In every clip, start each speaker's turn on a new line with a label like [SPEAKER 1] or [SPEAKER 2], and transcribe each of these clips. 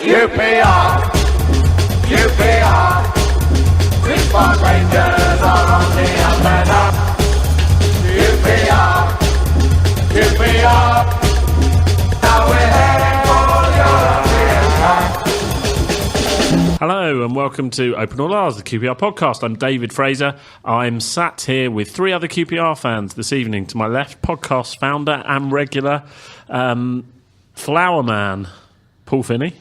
[SPEAKER 1] QPR, QPR, Green Park Rangers are on the up and up. QPR, QPR, now we're heading for European Cup.
[SPEAKER 2] Hello and welcome to Open All Ours, the QPR podcast. I'm David Fraser. I'm sat here with three other QPR fans this evening. To my left, podcast founder and regular flower man, Paul Finney.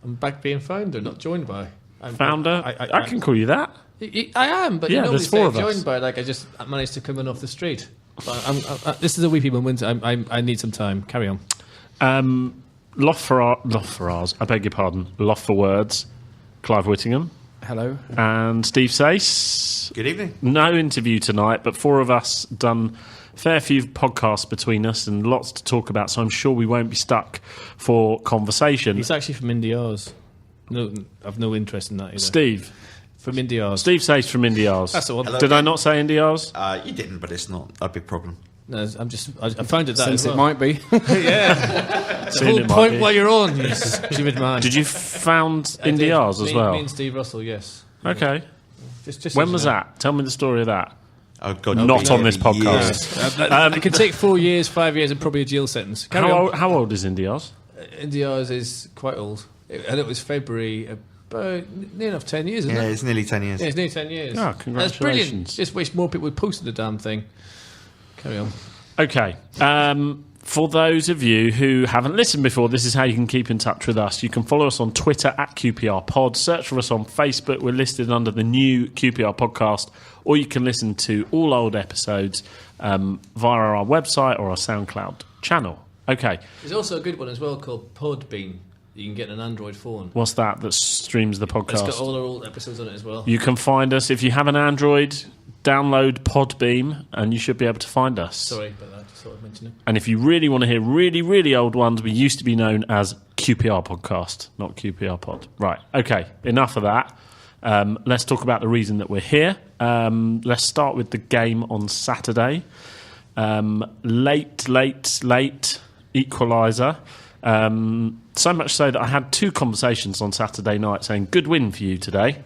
[SPEAKER 3] I'm back being founder, not joined by.
[SPEAKER 2] Founder? I can call you that.
[SPEAKER 3] I am, but
[SPEAKER 2] Yeah,
[SPEAKER 3] you normally
[SPEAKER 2] there's four
[SPEAKER 3] say
[SPEAKER 2] of us.
[SPEAKER 3] joined by, like I just managed to come in off the street. But this is a weepy moment. I need some time. Carry on.
[SPEAKER 2] Loft for ours, I beg your pardon. Loft for words, Clive Whittingham.
[SPEAKER 4] Hello.
[SPEAKER 2] And Steve Sace.
[SPEAKER 5] Good evening.
[SPEAKER 2] No interview tonight, but four of us done a fair few podcasts between us and lots to talk about, so I'm sure we won't be stuck for conversation.
[SPEAKER 3] He's actually from Indy. No, I've no interest in that either.
[SPEAKER 2] Steve.
[SPEAKER 3] From Indy.
[SPEAKER 2] Steve Sace from Indy.
[SPEAKER 3] That's the one.
[SPEAKER 5] Hello.
[SPEAKER 2] Did I not say Indy?
[SPEAKER 5] You didn't, but it's not a big problem.
[SPEAKER 3] No, I found it that
[SPEAKER 4] Since
[SPEAKER 3] as well.
[SPEAKER 4] it might be.
[SPEAKER 3] Yeah. The
[SPEAKER 2] Soon
[SPEAKER 3] whole
[SPEAKER 2] it might
[SPEAKER 3] point
[SPEAKER 2] be.
[SPEAKER 3] while you're on, you stupid man.
[SPEAKER 2] Did you found
[SPEAKER 3] I
[SPEAKER 2] Indy
[SPEAKER 3] did.
[SPEAKER 2] as
[SPEAKER 3] Me
[SPEAKER 2] well?
[SPEAKER 3] and Steve Russell, yes.
[SPEAKER 2] Okay.
[SPEAKER 3] Just
[SPEAKER 2] When
[SPEAKER 3] so
[SPEAKER 2] was
[SPEAKER 3] you know.
[SPEAKER 2] that? Tell me the story of that.
[SPEAKER 5] Oh God,
[SPEAKER 2] Not on this podcast.
[SPEAKER 5] Years.
[SPEAKER 3] It could take 4 years, 5 years, and probably a jail sentence. Carry on.
[SPEAKER 2] How old is Indy?
[SPEAKER 3] Indy is quite old. And it was February, about near enough 10 years, isn't
[SPEAKER 5] Yeah,
[SPEAKER 3] it?
[SPEAKER 5] it's nearly 10 years.
[SPEAKER 3] Yeah, it's nearly 10 years.
[SPEAKER 2] Oh,
[SPEAKER 3] That's brilliant.
[SPEAKER 2] congratulations.
[SPEAKER 3] Just wish more people would post the damn thing. Carry on.
[SPEAKER 2] Okay. For those of you who haven't listened before, this is how you can keep in touch with us. You can follow us on Twitter at QPR Pod. Search for us on Facebook. We're listed under the new QPR podcast. Or you can listen to all old episodes via our website or our SoundCloud channel. Okay.
[SPEAKER 3] There's also a good one as well called Podbean. You can get an Android phone.
[SPEAKER 2] What's that streams the
[SPEAKER 3] It's
[SPEAKER 2] podcast?
[SPEAKER 3] got all our old episodes on it as well.
[SPEAKER 2] You can find us. If you have an Android, download Podbeam and you should be able to find us.
[SPEAKER 3] Sorry about that. Just thought I'd mention it.
[SPEAKER 2] And if you really want to hear really, really old ones, we used to be known as QPR Podcast, not QPR Pod. Right, okay, enough of that. Let's talk about the reason that we're here. Let's start with the game on Saturday. Late equaliser. So much so that I had two conversations on Saturday night saying, good win for you today,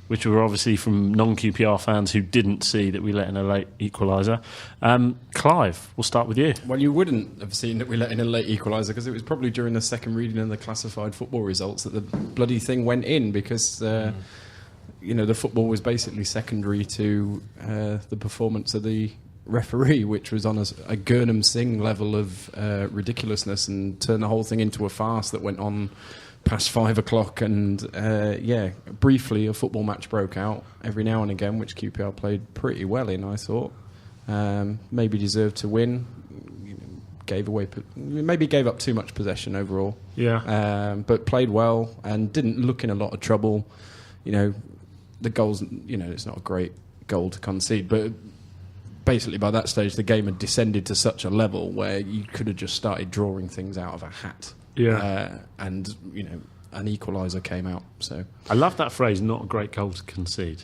[SPEAKER 2] which were obviously from non-QPR fans who didn't see that we let in a late equaliser. Clive, we'll start with you.
[SPEAKER 4] Well, you wouldn't have seen that we let in a late equaliser because it was probably during the second reading of the classified football results that the bloody thing went in because, the football was basically secondary to the performance of the referee, which was on a Gurnham Singh level of ridiculousness and turned the whole thing into a farce that went on past 5 o'clock. And briefly a football match broke out every now and again, which QPR played pretty well in, I thought. Maybe deserved to win. Gave up too much possession overall.
[SPEAKER 2] Yeah.
[SPEAKER 4] But played well and didn't look in a lot of trouble. The goals, it's not a great goal to concede, but basically by that stage the game had descended to such a level where you could have just started drawing things out of a hat.
[SPEAKER 2] Yeah.
[SPEAKER 4] And an equaliser came out. So
[SPEAKER 2] I love that phrase, not a great goal to concede.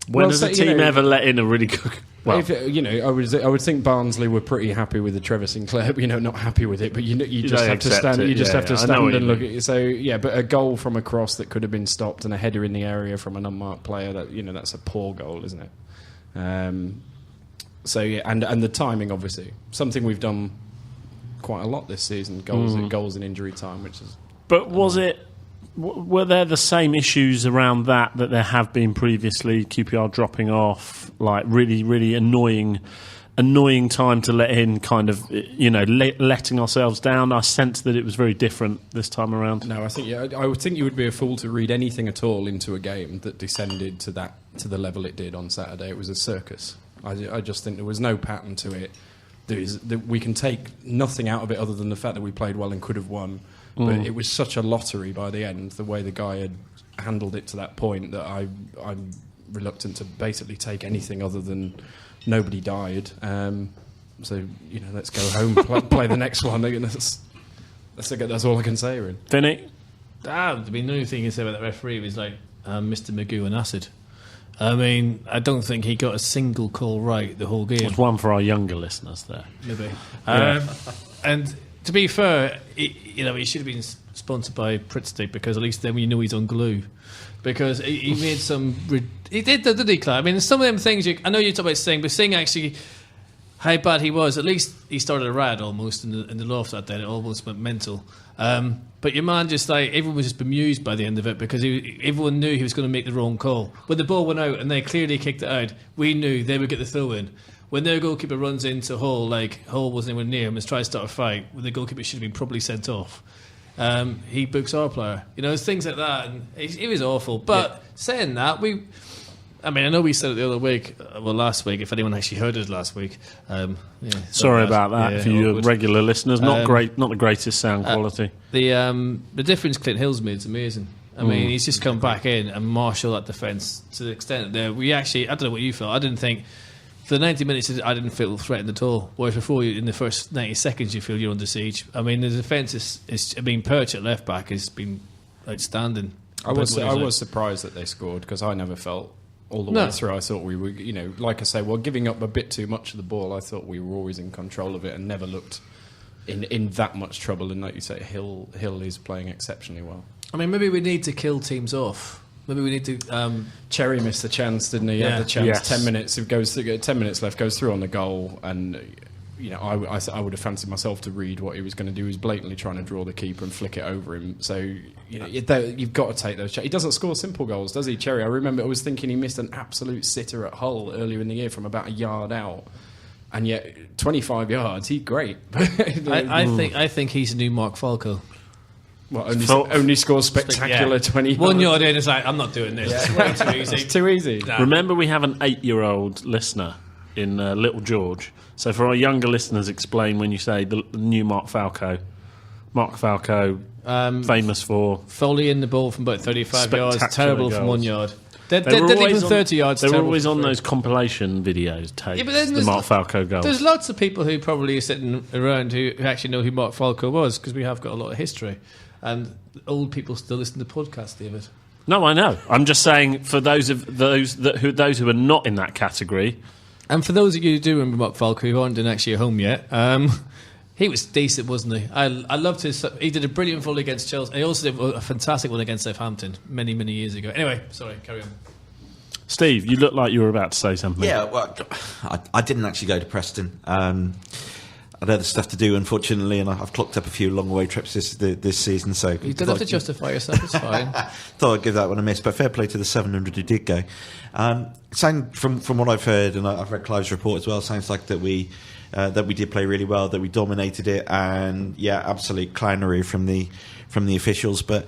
[SPEAKER 2] When
[SPEAKER 4] Well,
[SPEAKER 2] has
[SPEAKER 4] so,
[SPEAKER 2] a team ever let in a really good... Well,
[SPEAKER 4] I would think Barnsley were pretty happy with the Trevor Sinclair, not happy with it. But you just
[SPEAKER 2] They
[SPEAKER 4] have to
[SPEAKER 2] accept
[SPEAKER 4] stand.
[SPEAKER 2] it.
[SPEAKER 4] You just
[SPEAKER 2] Yeah,
[SPEAKER 4] have to
[SPEAKER 2] yeah. I know
[SPEAKER 4] stand
[SPEAKER 2] what
[SPEAKER 4] and
[SPEAKER 2] you
[SPEAKER 4] look
[SPEAKER 2] mean.
[SPEAKER 4] at it. So yeah, but a goal from a cross that could have been stopped and a header in the area from an unmarked player. That's a poor goal, isn't it? So yeah, and the timing, obviously, something we've done quite a lot this season. Goals in injury time, which is.
[SPEAKER 2] but were there the same issues around that there have been previously? QPR dropping off, like really, really annoying time to let in, kind of, letting ourselves down. I sense that it was very different this time around.
[SPEAKER 4] No, I would think you would be a fool to read anything at all into a game that descended to the level it did on Saturday. It was a circus. I just think there was no pattern to it. We can take nothing out of it other than the fact that we played well and could have won. But it was such a lottery by the end, the way the guy had handled it to that point, that I'm reluctant to basically take anything other than nobody died. So, let's go home, play the next one. That's all I can say, really.
[SPEAKER 2] Finney?
[SPEAKER 3] The only thing you say about that referee was like Mr. Magoo and acid. I mean, I don't think he got a single call right the whole game.
[SPEAKER 2] There's one for our younger listeners there.
[SPEAKER 3] Maybe.
[SPEAKER 2] Yeah.
[SPEAKER 3] And to be fair, he should have been sponsored by Preston, because at least then we know he's on glue. Because he made some... He did, didn't he, Clive? I mean, some of them things... I know you talk about Singh, but Singh actually... How bad he was, at least he started a riot almost in the loft that day. It almost went mental. But your man just everyone was just bemused by the end of it, because everyone knew he was going to make the wrong call. When the ball went out and they clearly kicked it out, we knew they would get the throw in. When their goalkeeper runs into Hull, Hull wasn't anywhere near him, and tries to start a fight, when the goalkeeper should have been probably sent off. He books our player. Things like that, and it was awful. But saying that, I know we said it the other week, last week, if anyone actually heard it last week.
[SPEAKER 2] Sorry about that for you regular listeners. Not the greatest sound quality.
[SPEAKER 3] The difference Clint Hill's made is amazing. I mean, he's just come back in and marshal that defence to the extent that I don't know what you felt, I didn't think, for the 90 minutes, I didn't feel threatened at all. Whereas before, in the first 90 seconds, you feel you're under siege. I mean, the defence is Perch at left back has been outstanding.
[SPEAKER 4] I was surprised that they scored, because I never felt all the way through. I thought we were, like I say, giving up a bit too much of the ball. I thought we were always in control of it and never looked in that much trouble. And like you say, Hill is playing exceptionally well.
[SPEAKER 3] I mean, maybe we need to kill teams off. Maybe we need to...
[SPEAKER 4] Cherry missed the chance, didn't he? He had the chance.
[SPEAKER 2] Yes.
[SPEAKER 4] 10 minutes. 10 minutes left. Goes through on the goal, and I would have fancied myself to read what he was going to do. He was blatantly trying to draw the keeper and flick it over him. So you've got to take those. He doesn't score simple goals, does he, Cherry? I remember I was thinking he missed an absolute sitter at Hull earlier in the year from about a yard out, and yet 25 yards. He's great.
[SPEAKER 3] I think he's a new Mark Falco.
[SPEAKER 4] Well, only scores spectacular 20 yards.
[SPEAKER 3] 1 yard in, it's like, I'm not doing this. It's way too easy.
[SPEAKER 4] It's too easy.
[SPEAKER 3] Nah.
[SPEAKER 2] Remember, we have an 8-year-old listener in Little George. So for our younger listeners, explain when you say the new Mark Falco. Mark Falco, famous for...
[SPEAKER 3] Foley in the ball from about 35 yards, terrible
[SPEAKER 2] goals.
[SPEAKER 3] from 1 yard. They were even 30 yards.
[SPEAKER 2] They were always on those compilation videos, the Mark Falco goals.
[SPEAKER 3] There's lots of people who probably are sitting around who actually know who Mark Falco was, because we have got a lot of history. And old people still listen to podcasts, David.
[SPEAKER 2] No, I know. I'm just saying, for those who are not in that category...
[SPEAKER 3] And for those of you who do remember Mark Falco, who aren't actually at home yet, he was decent, wasn't he? I loved his... He did a brilliant volley against Chelsea. He also did a fantastic one against Southampton many, many years ago. Anyway, sorry, carry on.
[SPEAKER 2] Steve, you look like you were about to say something.
[SPEAKER 5] Yeah, well, I didn't actually go to Preston. I'd other stuff to do, unfortunately, and I've clocked up a few long away trips this season. So
[SPEAKER 3] you don't have to justify yourself. It's fine.
[SPEAKER 5] Thought I'd give that one a miss, but fair play to the 700 who did go. From what I've heard, and I've read Clive's report as well, sounds like that we did play really well, that we dominated it, and absolute clownery from the officials. But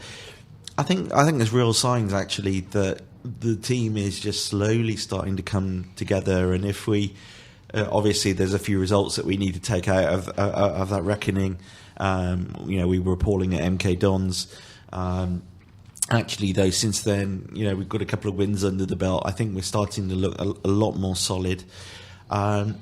[SPEAKER 5] I think there's real signs actually that the team is just slowly starting to come together, and if we obviously there's a few results that we need to take out of that reckoning. We were appalling at MK Dons. Actually, though, since then, we've got a couple of wins under the belt. I think we're starting to look a lot more solid. I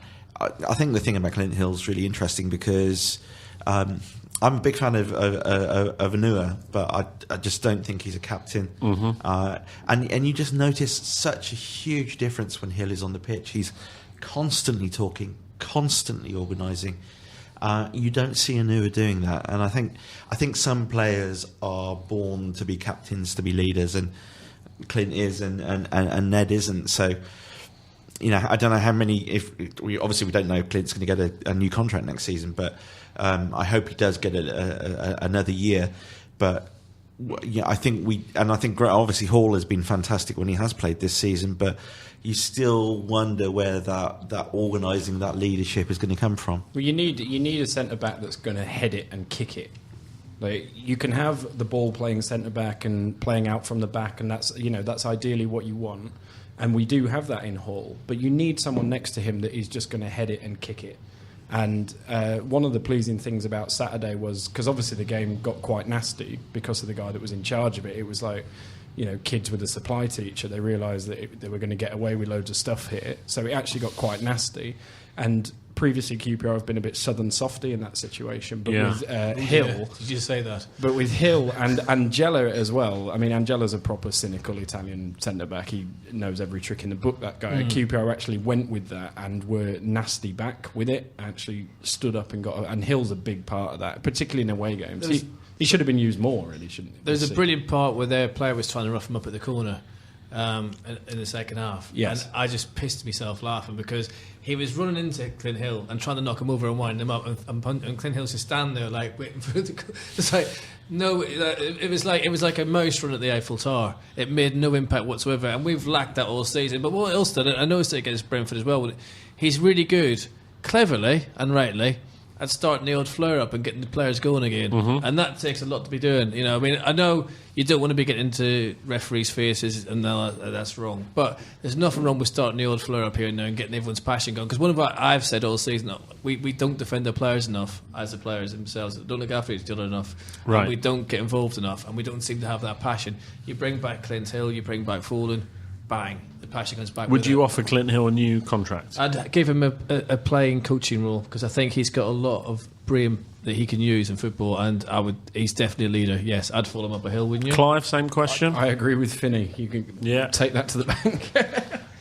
[SPEAKER 5] think the thing about Clint Hill is really interesting because I'm a big fan of Anua, but I just don't think he's a captain. Mm-hmm. And you just notice such a huge difference when Hill is on the pitch. He's constantly talking, constantly organising. You don't see Anua doing that, and I think some players are born to be captains, to be leaders, and Clint is, and Ned isn't. So, I don't know how many. We don't know if Clint's going to get a new contract next season, but I hope he does get another year. But I think obviously Hall has been fantastic when he has played this season, but you still wonder where that organising, that leadership is going to come from.
[SPEAKER 4] Well, you need a centre back that's going to head it and kick it. Like, you can have the ball playing centre back and playing out from the back, and that's ideally what you want. And we do have that in Hall, but you need someone next to him that is just going to head it and kick it. And one of the pleasing things about Saturday was, because obviously the game got quite nasty because of the guy that was in charge of it. It was like, kids with a supply teacher, they realised that they were going to get away with loads of stuff here. So it actually got quite nasty. And previously QPR have been a bit southern softy in that situation. But with Hill...
[SPEAKER 3] Did you say that?
[SPEAKER 4] But with Hill and Angela as well. I mean, Angela's a proper cynical Italian centre-back. He knows every trick in the book, that guy. QPR actually went with that and were nasty back with it. Actually stood up and got... And Hill's a big part of that, particularly in away games. He should have been used more, really, shouldn't he?
[SPEAKER 3] There's a brilliant part where their player was trying to rough him up at the corner in the second half.
[SPEAKER 4] Yes.
[SPEAKER 3] And I just pissed myself laughing because he was running into Clint Hill and trying to knock him over and wind him up, and Clint Hill's just standing there like waiting for the. It's like no, it was like a mouse run at the Eiffel Tower. It made no impact whatsoever, and we've lacked that all season. But what else did it? I noticed it against Brentford as well. He's really good, cleverly and rightly, at starting the old flare up and getting the players going again, and that takes a lot to be doing. You know, I mean, I know you don't want to be getting into referees' faces, and that's wrong. But there's nothing wrong with starting the old flare up here and there and getting everyone's passion going. Because one of what I've said all season, we don't defend the players enough as the players themselves. Don't look after each other enough.
[SPEAKER 2] Right.
[SPEAKER 3] And we don't get involved enough, and we don't seem to have that passion. You bring back Clint Hill, you bring back Foden, bang, the passion comes back.
[SPEAKER 2] Would you offer Clint Hill a new contract?
[SPEAKER 3] I'd give him a playing coaching role because I think he's got a lot of brain that he can use in football, and he's definitely a leader. Yes, I'd follow him up a hill, wouldn't you?
[SPEAKER 2] Clive, same question.
[SPEAKER 4] I agree with Finney. You can take that to the bank.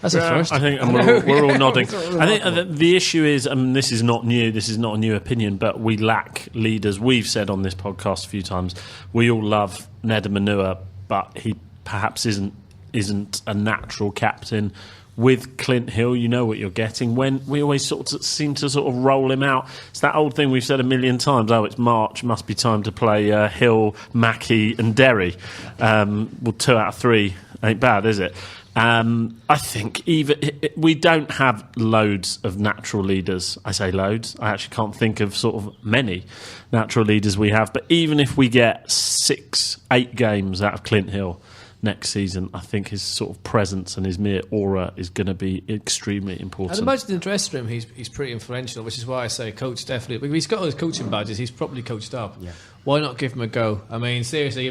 [SPEAKER 3] That's a first.
[SPEAKER 2] I think, and we're all nodding. I think the issue is, this is not new. This is not a new opinion, but we lack leaders. We've said on this podcast a few times, we all love Ned Manua, but he perhaps isn't a natural captain. With Clint Hill, you know what you're getting. When we always sort of seem to sort of roll him out, it's that old thing we've said a million times. Oh, it's March, must be time to play Hill, Mackie, and Derry. Well, 2 out of 3 ain't bad, is it? I think we don't have loads of natural leaders. I say loads. I actually can't think of sort of many natural leaders we have. But even if we get 6-8 games out of Clint Hill next season, I think his sort of presence and his mere aura is going to be extremely important.
[SPEAKER 3] I'd imagine in the dressing room he's pretty influential, which is why I say coach definitely. Because he's got all his coaching badges, he's probably coached up. Yeah. Why not give him a go? I mean, seriously,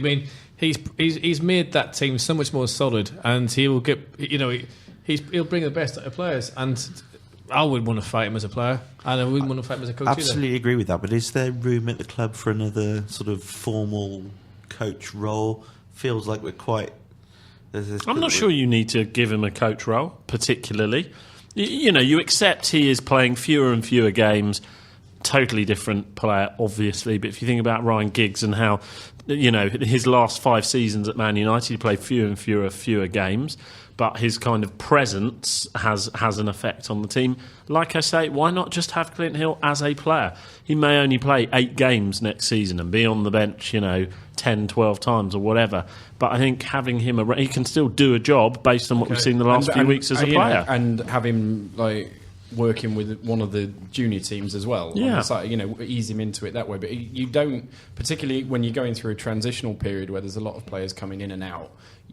[SPEAKER 3] he's made that team so much more solid, and he will get, he'll bring the best out of players, and I would want to fight him as a player, and I wouldn't want to fight him as a coach
[SPEAKER 5] Absolutely
[SPEAKER 3] either.
[SPEAKER 5] Agree with that, but is there room at the club for another sort of formal coach role? Feels like we're quite...
[SPEAKER 2] I'm not sure you need to give him a coach role, particularly. You accept he is playing fewer and fewer games, totally different player, obviously, but if you think about Ryan Giggs and how, his last 5 seasons at Man United, he played fewer and fewer games, but his kind of presence has an effect on the team. Like I say, why not just have Clint Hill as a player? He may only play 8 games next season and be on the bench, 10, 12 times or whatever. But I think having him around, he can still do a job based on what we've seen the last few weeks as a player.
[SPEAKER 4] And have him working with one of the junior teams as well.
[SPEAKER 2] Yeah.
[SPEAKER 4] Ease him into it that way. But you don't, particularly when you're going through a transitional period where there's a lot of players coming in and out,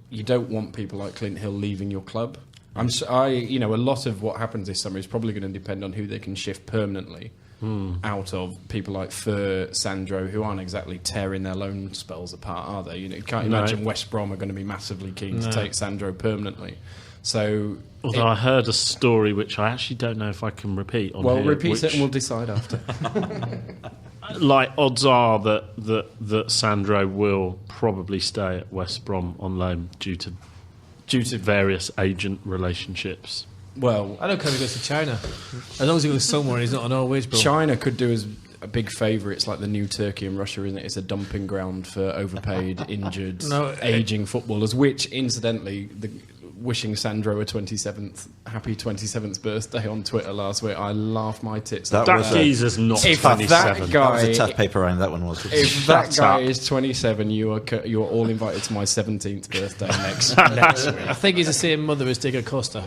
[SPEAKER 4] you don't want people like Clint Hill leaving your club. A lot of what happens this summer is probably going to depend on who they can shift permanently out of people like Fur, Sandro, who aren't exactly tearing their loan spells apart, are they? You can't imagine West Brom are going to be massively keen to take Sandro permanently. So,
[SPEAKER 2] although I heard a story which I actually don't know if I can repeat on here.
[SPEAKER 4] Repeat it and we'll decide after.
[SPEAKER 2] Odds are that Sandro will probably stay at West Brom on loan due to various agent relationships.
[SPEAKER 3] Well, I don't care if he goes to China. As long as he goes somewhere, he's not on our wage bill.
[SPEAKER 4] China could do us a big favour. It's like the new Turkey and Russia, isn't it? It's a dumping ground for overpaid, injured, ageing footballers, which, incidentally, wishing Sandro a happy 27th birthday on Twitter last week. I laughed my tits off.
[SPEAKER 2] That geezer's not 27.
[SPEAKER 5] That was a tough paper round, that one was.
[SPEAKER 4] If that guy is 27, you are all invited to my 17th birthday next week.
[SPEAKER 3] I think he's the same mother as Diego Costa.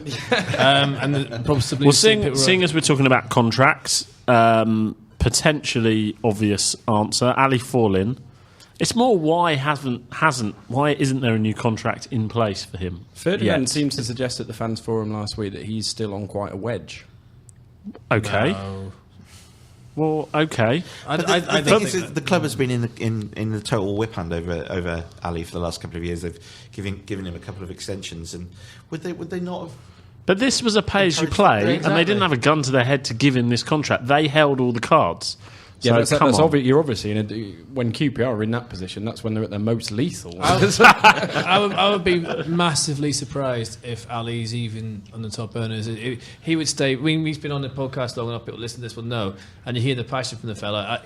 [SPEAKER 3] And possibly
[SPEAKER 2] seeing as we're talking about contracts, potentially obvious answer, Ali Forlin. It's more why isn't there a new contract in place for him?
[SPEAKER 4] Ferdinand seems to suggest at the fans forum last week that he's still on quite a wedge.
[SPEAKER 2] Okay.
[SPEAKER 3] No.
[SPEAKER 2] Well, okay.
[SPEAKER 5] I think the club has been in the total whip hand over Ali for the last couple of years. They've given him a couple of extensions, and would they not have?
[SPEAKER 2] But this was a pay-as-you-play, and they didn't have a gun to their head to give him this contract. They held all the cards.
[SPEAKER 4] Yeah,
[SPEAKER 2] so
[SPEAKER 4] that's obvious. You're obviously when QPR are in that position, that's when they're at their most lethal.
[SPEAKER 3] I would be massively surprised if Ali's even on the top earners. He would stay. He's been on the podcast long enough. People listen to this will know, and you hear the passion from the fella.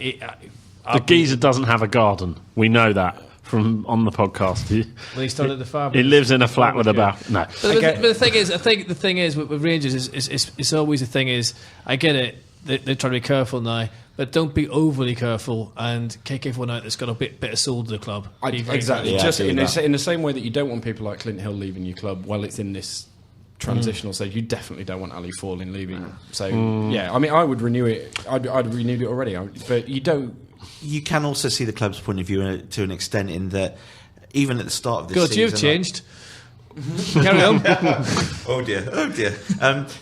[SPEAKER 2] The geezer doesn't have a garden. We know that from on the podcast.
[SPEAKER 3] He started at the farm.
[SPEAKER 2] He lives in a flat with a balcony. No.
[SPEAKER 3] But the thing is, I think the thing is with Rangers is it's always the thing is, I get it. They're trying to be careful now, but don't be overly careful and kick everyone out that's got a bit of soul to the club.
[SPEAKER 4] Exactly.
[SPEAKER 5] Yeah,
[SPEAKER 4] Just in the same way that you don't want people like Clint Hill leaving your club while it's in this transitional stage, you definitely don't want Ali Falling leaving. So yeah, I mean, I would renew it. I'd renewed it already, but you don't.
[SPEAKER 5] You can also see the club's point of view to an extent in that even at the start of this
[SPEAKER 3] God,
[SPEAKER 5] season...
[SPEAKER 3] you've changed. Carry on.
[SPEAKER 5] Oh dear.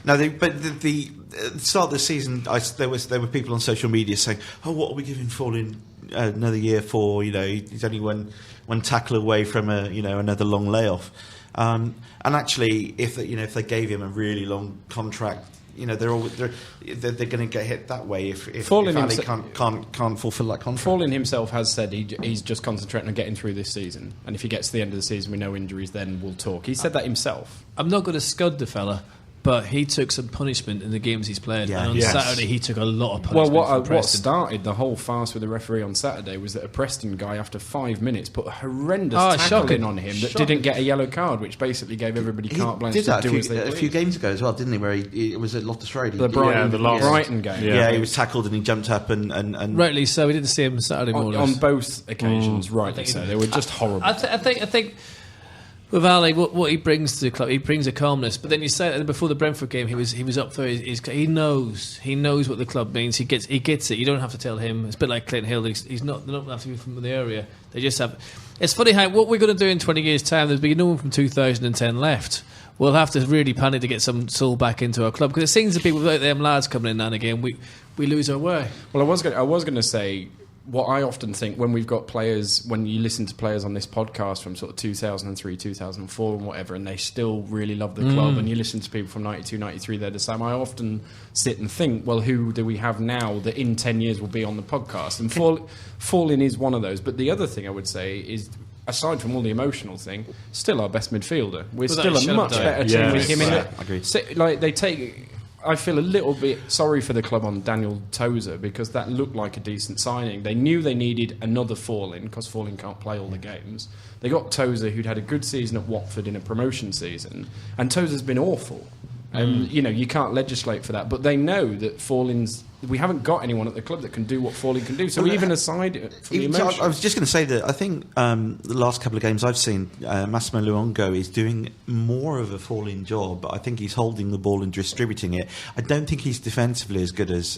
[SPEAKER 5] No, at the start of the season, there were people on social media saying, "Oh, what are we giving Falling another year for? You know, he's only one tackle away from another long layoff." And actually, if they gave him a really long contract, they're going to get hit that way if Ali can't fulfil that contract.
[SPEAKER 4] Falling himself has said he's just concentrating on getting through this season, and if he gets to the end of the season with no injuries, then we'll talk. He said that himself.
[SPEAKER 3] I'm not going to scud the fella, but he took some punishment in the games he's played.
[SPEAKER 5] Yeah.
[SPEAKER 3] And on
[SPEAKER 2] Yes.
[SPEAKER 3] Saturday, he took a lot of punishment.
[SPEAKER 4] Well,
[SPEAKER 3] from
[SPEAKER 4] what
[SPEAKER 3] Preston.
[SPEAKER 4] started the whole farce with the referee on Saturday was that a Preston guy, after 5 minutes, put a horrendous tackle
[SPEAKER 3] shocking.
[SPEAKER 4] in on him that
[SPEAKER 3] Shocking.
[SPEAKER 4] didn't get a yellow card, which basically gave everybody carte blanche
[SPEAKER 5] did
[SPEAKER 4] to
[SPEAKER 5] that
[SPEAKER 4] do as they
[SPEAKER 5] a
[SPEAKER 4] please.
[SPEAKER 5] few games ago as well, didn't he? Where it was at Loftus Road.
[SPEAKER 4] The Brighton,
[SPEAKER 2] the last-
[SPEAKER 4] Brighton game.
[SPEAKER 2] Yeah.
[SPEAKER 5] He was tackled and he jumped up and
[SPEAKER 3] Rightly so. We didn't see him Saturday morning.
[SPEAKER 4] On both occasions, rightly so. They were just horrible.
[SPEAKER 3] I think with Ali, what he brings to the club, he brings a calmness. But then you said before the Brentford game, he was up for he knows what the club means. He gets it. You don't have to tell him. It's a bit like Clint Hill. He's not. They don't have to be from the area. They just have. It's funny how what we're going to do in 20 years' time. There's been no one from 2010 left. We'll have to really panic to get some soul back into our club because it seems to be without them lads coming in now and again, we lose our way.
[SPEAKER 4] Well, I was going to say what I often think when we've got players, when you listen to players on this podcast from sort of 2003, 2004 and whatever, and they still really love the club, and you listen to people from 92, 93, they're the same. I often sit and think, well, who do we have now that in 10 years will be on the podcast? And Falling is one of those. But the other thing I would say is, aside from all the emotional thing, still our best midfielder. We're still a much better team with him in it.
[SPEAKER 5] Agreed.
[SPEAKER 4] I feel a little bit sorry for the club on Daniel Tozer because that looked like a decent signing. They knew they needed another Falling because Falling can't play all the games. They got Tozer, who'd had a good season at Watford in a promotion season, and Tozer's been awful. And you can't legislate for that, but they know that we haven't got anyone at the club that can do what Falling can do. So even aside from the emotion,
[SPEAKER 5] I was just going to say that I think the last couple of games I've seen, Massimo Luongo is doing more of a Falling job. I think he's holding the ball and distributing it. I don't think he's defensively as good as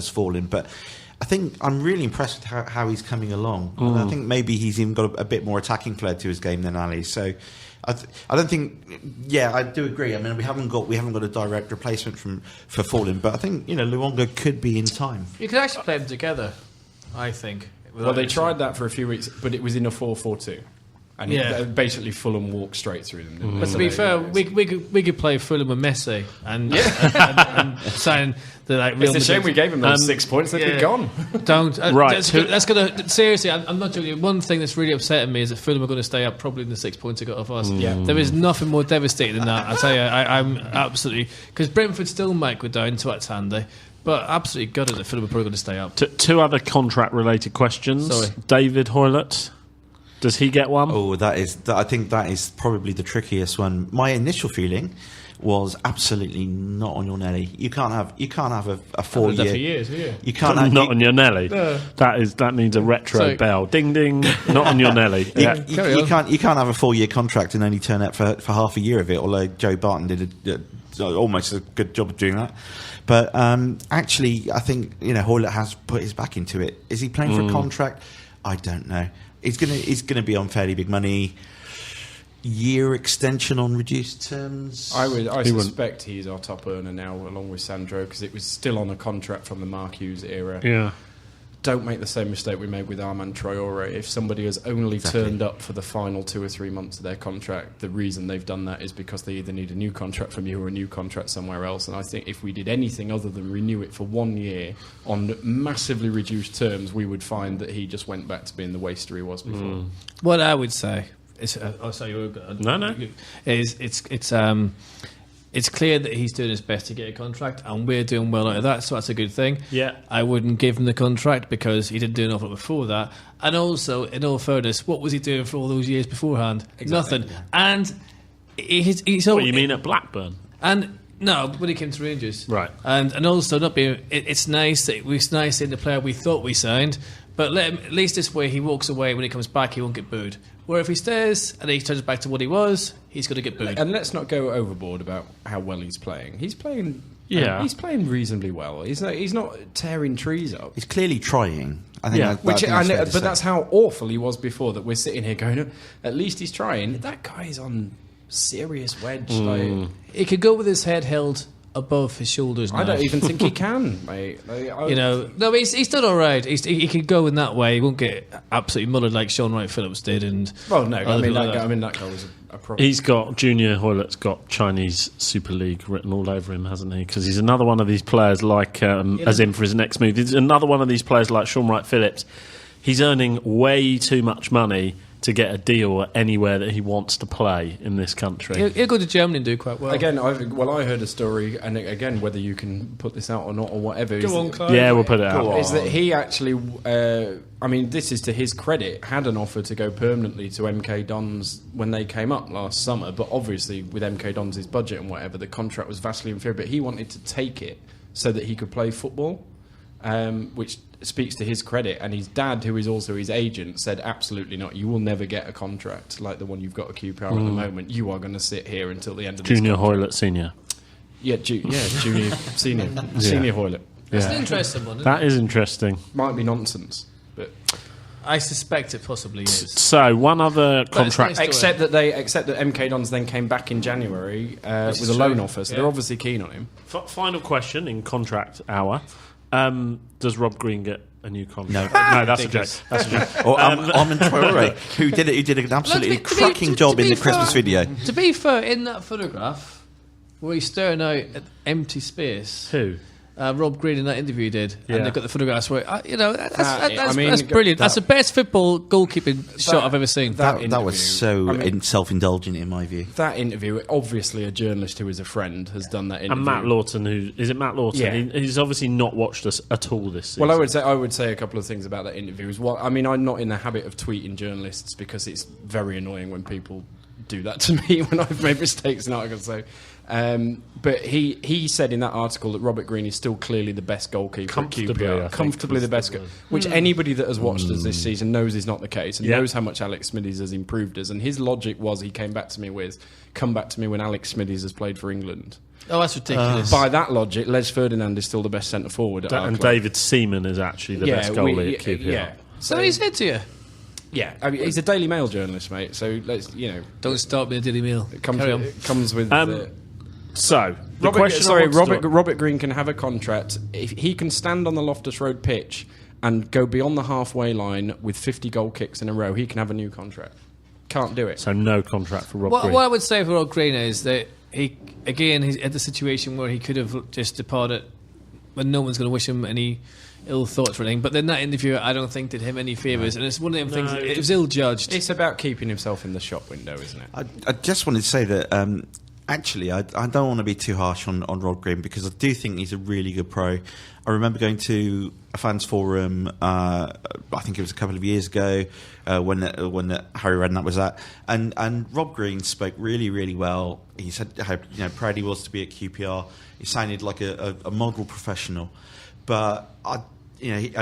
[SPEAKER 5] Falling, but I think I'm really impressed with how he's coming along. And I think maybe he's even got a bit more attacking flair to his game than Ali. So I don't think. Yeah, I do agree. I mean, we haven't got a direct replacement for Falling, but I think Luongo could be in time.
[SPEAKER 3] You could actually play them together, I think.
[SPEAKER 4] well, they tried that for a few weeks, but it was in a 4-4-2. And basically Fulham walked straight through them. Didn't they?
[SPEAKER 3] But to be fair, we could play Fulham with Messi and sign the like. Real
[SPEAKER 4] It's a shame we gave them those 6 points. They'd be gone.
[SPEAKER 3] Don't.
[SPEAKER 2] Right.
[SPEAKER 3] That's gonna seriously. I'm not joking. One thing that's really upsetting me is that Fulham are going to stay up probably in the 6 points they got off us.
[SPEAKER 4] Yeah.
[SPEAKER 3] There is nothing more devastating than that. I tell you, I'm absolutely because Brentford still might go down to that's handy. But absolutely gutted that Fulham are probably going to stay up.
[SPEAKER 2] Two other contract-related questions.
[SPEAKER 3] Sorry.
[SPEAKER 2] David Hoylett, does he get one?
[SPEAKER 5] Oh, I think that is probably the trickiest one. My initial feeling was absolutely not on your Nelly. You can't have a 4 year.
[SPEAKER 3] For years, yeah.
[SPEAKER 5] You can't have
[SPEAKER 2] Not on your Nelly. That needs a retro
[SPEAKER 3] Sorry.
[SPEAKER 2] bell. Ding ding. Not on your Nelly. Yeah.
[SPEAKER 5] You can't have a 4 year contract and only turn up for half a year of it. Although Joe Barton did almost a good job of doing that. But actually, I think Hoylett has put his back into it. Is he playing for a contract? I don't know. He's gonna be on fairly big money. Year extension on reduced terms.
[SPEAKER 4] I suspect he's our top earner now, along with Sandro, because it was still on a contract from the Mark Hughes era.
[SPEAKER 2] Yeah.
[SPEAKER 4] Don't make the same mistake we made with Armand Traore. If somebody has only turned up for the final 2 or 3 months of their contract, the reason they've done that is because they either need a new contract from you or a new contract somewhere else. And I think if we did anything other than renew it for 1 year on massively reduced terms, we would find that he just went back to being the waster he was before.
[SPEAKER 3] What I would say is,
[SPEAKER 2] No.
[SPEAKER 3] it's it's clear that he's doing his best to get a contract, and we're doing well out of that, so that's a good thing.
[SPEAKER 2] Yeah.
[SPEAKER 3] I wouldn't give him the contract because he didn't do an awful lot before that. And also, in all fairness, what was he doing for all those years beforehand?
[SPEAKER 4] Exactly.
[SPEAKER 3] Nothing. And he's
[SPEAKER 2] What you mean at Blackburn?
[SPEAKER 3] And no, when he came to Rangers,
[SPEAKER 2] Right.
[SPEAKER 3] And also not being. It's nice that in the player we thought we signed, but let him, at least this way he walks away. When he comes back, he won't get booed. Where if he stays and he turns back to what he was, he's going to get booed.
[SPEAKER 4] And let's not go overboard about how well he's playing. He's playing.
[SPEAKER 2] Yeah.
[SPEAKER 4] He's playing reasonably well. He's not tearing trees up.
[SPEAKER 5] He's clearly trying. I think
[SPEAKER 2] Yeah.
[SPEAKER 4] Which
[SPEAKER 5] that's fair to
[SPEAKER 4] but
[SPEAKER 5] say.
[SPEAKER 4] that's how awful he was before. That we're sitting here going, at least he's trying. That guy's on serious wedge. Like,
[SPEAKER 3] He could go with his head held above his shoulders now.
[SPEAKER 4] I don't even think he can, mate. Like,
[SPEAKER 3] No, he's done all right. He could go in that way. He won't get absolutely mullered like Sean Wright Phillips did. And
[SPEAKER 4] Well, no,
[SPEAKER 3] other people like
[SPEAKER 4] that guy was a problem.
[SPEAKER 2] He's got Junior Hoylett's got Chinese Super League written all over him, hasn't he? Because he's another one of these players like, as in for his next move, he's another one of these players like Sean Wright Phillips. He's earning way too much money to get a deal anywhere that he wants to play in this country.
[SPEAKER 3] he'll go to Germany and do quite well.
[SPEAKER 4] Again, I heard a story, and again, whether you can put this out or not or whatever.
[SPEAKER 3] Go on, Clive.
[SPEAKER 2] Yeah, we'll put it out.
[SPEAKER 4] Is that he actually? This is to his credit. Had an offer to go permanently to MK Dons when they came up last summer, but obviously with MK Dons' budget and whatever, the contract was vastly inferior. But he wanted to take it so that he could play football, which speaks to his credit. And his dad, who is also his agent, said absolutely not. You will never get a contract like the one you've got at QPR at the moment. You are going to sit here until the end of
[SPEAKER 2] Junior
[SPEAKER 4] this contract.
[SPEAKER 2] Hoylett Senior.
[SPEAKER 4] Junior, senior Hoylett.
[SPEAKER 3] It's an interesting one. Isn't
[SPEAKER 2] That is interesting.
[SPEAKER 4] Might be nonsense, but
[SPEAKER 3] it? I suspect it possibly is.
[SPEAKER 2] So one other contract.
[SPEAKER 3] nice.
[SPEAKER 4] except that MK Dons then came back in January with
[SPEAKER 3] is
[SPEAKER 4] a loan
[SPEAKER 3] true.
[SPEAKER 4] offer, so
[SPEAKER 3] Yeah.
[SPEAKER 4] they're obviously keen on him.
[SPEAKER 2] Final question in contract hour. Does Rob Green get a new contract?
[SPEAKER 5] No.
[SPEAKER 2] No, that's a joke. That's a joke.
[SPEAKER 5] Or Armand Traore, who did an absolutely
[SPEAKER 3] Look, to be-
[SPEAKER 5] cracking job
[SPEAKER 3] to
[SPEAKER 5] in
[SPEAKER 3] be
[SPEAKER 5] the Christmas
[SPEAKER 3] fair-
[SPEAKER 5] video.
[SPEAKER 3] To be fair, in that photograph where he's staring out at empty space,
[SPEAKER 2] Who?
[SPEAKER 3] Rob Green in that interview did,
[SPEAKER 2] Yeah.
[SPEAKER 3] and they've got the photographs where
[SPEAKER 4] I mean,
[SPEAKER 3] that's brilliant. That's the best football goalkeeping shot
[SPEAKER 4] that-
[SPEAKER 3] I've ever seen.
[SPEAKER 5] That was so
[SPEAKER 4] interview,
[SPEAKER 5] self-indulgent in my view.
[SPEAKER 4] That interview, obviously, a journalist who is a friend has done that interview.
[SPEAKER 2] And Matt Lawton, is it Matt Lawton?
[SPEAKER 4] Yeah.
[SPEAKER 2] He's obviously not watched us at all this season.
[SPEAKER 4] Well, I would say a couple of things about that interview. I'm not in the habit of tweeting journalists because it's very annoying when people do that to me when I've made mistakes in articles. So, but he said in that article that Robert Green is still clearly the best goalkeeper
[SPEAKER 2] Comfortably,
[SPEAKER 4] at
[SPEAKER 2] I
[SPEAKER 4] QPR.
[SPEAKER 2] think,
[SPEAKER 4] Comfortably
[SPEAKER 2] was
[SPEAKER 4] the best,
[SPEAKER 2] the word.
[SPEAKER 4] which anybody that has watched us this season knows is not the case, and
[SPEAKER 2] Yeah.
[SPEAKER 4] knows how much Alex Smithies has improved us. And his logic was he came back to me when Alex Smithies has played for England.
[SPEAKER 3] Oh, that's ridiculous.
[SPEAKER 4] By that logic, Les Ferdinand is still the best centre forward at our
[SPEAKER 2] and
[SPEAKER 4] club.
[SPEAKER 2] David Seaman is actually the best goalie at QPR.
[SPEAKER 4] Yeah.
[SPEAKER 3] so he said to you,
[SPEAKER 4] Yeah, I mean, he's a Daily Mail journalist, mate. So let's,
[SPEAKER 3] "Don't start me a Daily Mail."
[SPEAKER 4] it comes
[SPEAKER 3] Carry on.
[SPEAKER 4] it comes with.
[SPEAKER 2] So, the question
[SPEAKER 4] Robert Green can have a contract if he can stand on the Loftus Road pitch and go beyond the halfway line with 50 goal kicks in a row. He can have a new contract. Can't do it.
[SPEAKER 2] So no contract for Rob
[SPEAKER 3] What
[SPEAKER 2] Green.
[SPEAKER 3] I would say for Rob Green is that he's at the situation where he could have just departed, but no one's going to wish him any ill thoughts or anything. But then that interview, I don't think did him any favours, and it's one of them things. It was ill judged.
[SPEAKER 4] It's about keeping himself in the shop window, isn't it?
[SPEAKER 5] I just wanted to say that actually, I don't want to be too harsh on Rob Green because I do think he's a really good pro. I remember going to a fans forum, I think it was a couple of years ago, when Harry Redknapp was at, and Rob Green spoke really, really well. He said how proud he was to be at QPR. He sounded like a model professional, but I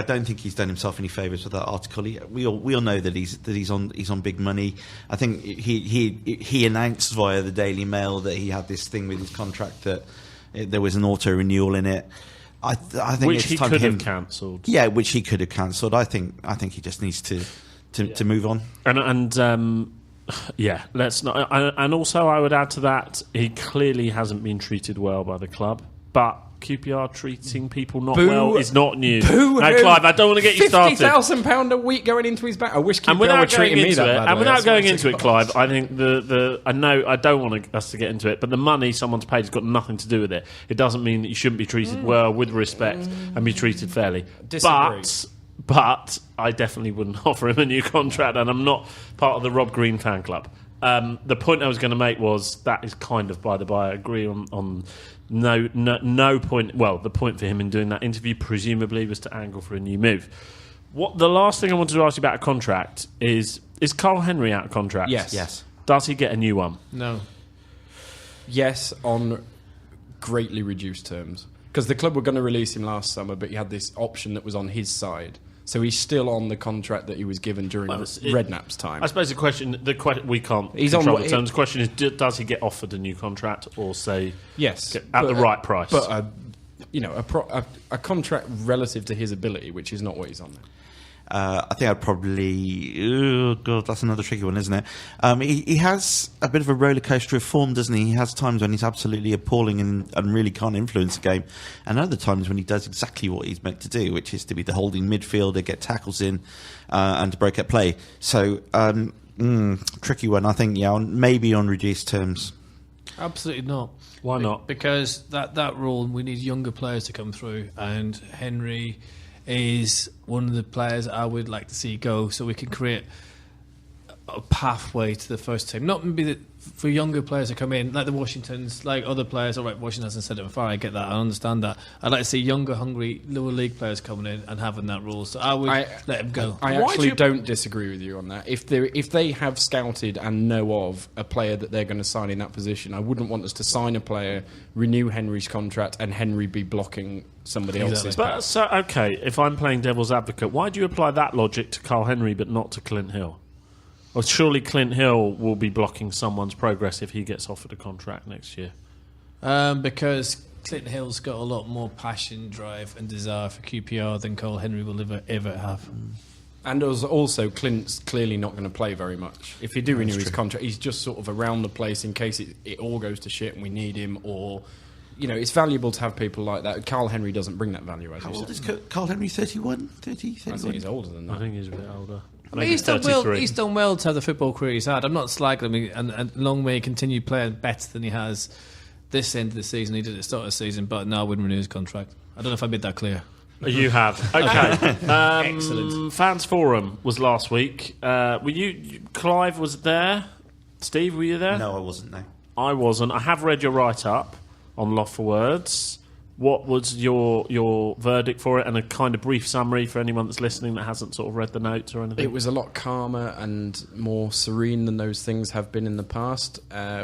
[SPEAKER 5] don't think he's done himself any favours with that article. We all know that he's on big money. I think he announced via the Daily Mail that he had this thing with his contract that there was an auto renewal in it. I think
[SPEAKER 2] which
[SPEAKER 5] it's
[SPEAKER 2] he
[SPEAKER 5] time
[SPEAKER 2] could
[SPEAKER 5] for him,
[SPEAKER 2] have cancelled.
[SPEAKER 5] Yeah, which he could have cancelled. I think he just needs to move on.
[SPEAKER 2] And yeah, let's not. And also, I would add to that, he clearly hasn't been treated well by the club, but QPR treating people not well is not new. No, Clive, I don't want to get you started.
[SPEAKER 4] £50,000 a week going into his back. I wish QPR were treating me that bad.
[SPEAKER 2] And without going into it, Clive, I think I know I don't want us to get into it, but the money someone's paid has got nothing to do with it. It doesn't mean that you shouldn't be treated well, with respect, and be treated fairly.
[SPEAKER 4] Disagree.
[SPEAKER 2] But I definitely wouldn't offer him a new contract, and I'm not part of the Rob Green fan club. The point I was going to make was that is kind of by the by. I agree on no point. Well, the point for him in doing that interview presumably was to angle for a new move. What the last thing I wanted to ask you about a contract is Carl Henry out of contract?
[SPEAKER 4] Yes.
[SPEAKER 2] Does he get a new one?
[SPEAKER 3] No.
[SPEAKER 4] Yes, on greatly reduced terms. Because the club were going to release him last summer, but he had this option that was on his side. So he's still on the contract that he was given during Redknapp's time.
[SPEAKER 2] I suppose the question we can't
[SPEAKER 4] He's
[SPEAKER 2] control
[SPEAKER 4] on
[SPEAKER 2] the terms. The question is, does he get offered a new contract or say
[SPEAKER 4] yes,
[SPEAKER 2] at the right price?
[SPEAKER 4] But a contract relative to his ability, which is not what he's on now.
[SPEAKER 5] I think I'd probably... Oh, God, that's another tricky one, isn't it? He has a bit of a roller coaster of form, doesn't he? He has times when he's absolutely appalling and really can't influence the game, and other times when he does exactly what he's meant to do, which is to be the holding midfielder, get tackles in, and to break up play. So, tricky one, I think, maybe on reduced terms.
[SPEAKER 3] Absolutely not.
[SPEAKER 2] Why not?
[SPEAKER 3] Because that role, we need younger players to come through, and Henry is one of the players I would like to see go, so we can create a pathway to the first team. Not maybe for younger players to come in, like the Washingtons, like other players. All right, Washington hasn't said it before. I get that. I understand that. I'd like to see younger, hungry, lower league players coming in and having that role. So I would let them go.
[SPEAKER 4] I actually don't disagree with you on that. If they have scouted and know of a player that they're going to sign in that position, I wouldn't want us to sign a player, renew Henry's contract, and Henry be blocking somebody else's.
[SPEAKER 2] But so okay, if I'm playing devil's advocate, why do you apply that logic to Carl Henry but not to Clint Hill? Well, surely Clint Hill will be blocking someone's progress if he gets offered a contract next year.
[SPEAKER 3] Because Clint Hill's got a lot more passion, drive and desire for QPR than Carl Henry will ever have.
[SPEAKER 4] And also, Clint's clearly not going to play very much. If he do renew his contract, he's just sort of around the place in case it all goes to shit and we need him, or... it's valuable to have people like that. Carl Henry doesn't bring that value, as
[SPEAKER 5] How
[SPEAKER 4] you
[SPEAKER 5] old
[SPEAKER 4] said.
[SPEAKER 5] is Carl Henry? 31? 30? 31?
[SPEAKER 4] I think he's older than that.
[SPEAKER 2] I think he's a bit older.
[SPEAKER 3] He's done well to have the football career he's had. I'm not slagging him, and long may he continue playing better than he has this end of the season. He did at the start of the season, but no, I wouldn't renew his contract. I don't know if I made that clear.
[SPEAKER 2] You have. Okay.
[SPEAKER 3] Excellent.
[SPEAKER 2] Fans Forum was last week. Were you? Clive was there. Steve, were you there?
[SPEAKER 5] No, I wasn't, no.
[SPEAKER 2] I wasn't. I have read your write-up on Loft for Words. What was your verdict for it, and a kind of brief summary for anyone that's listening that hasn't sort of read the notes or anything?
[SPEAKER 4] It was a lot calmer and more serene than those things have been in the past,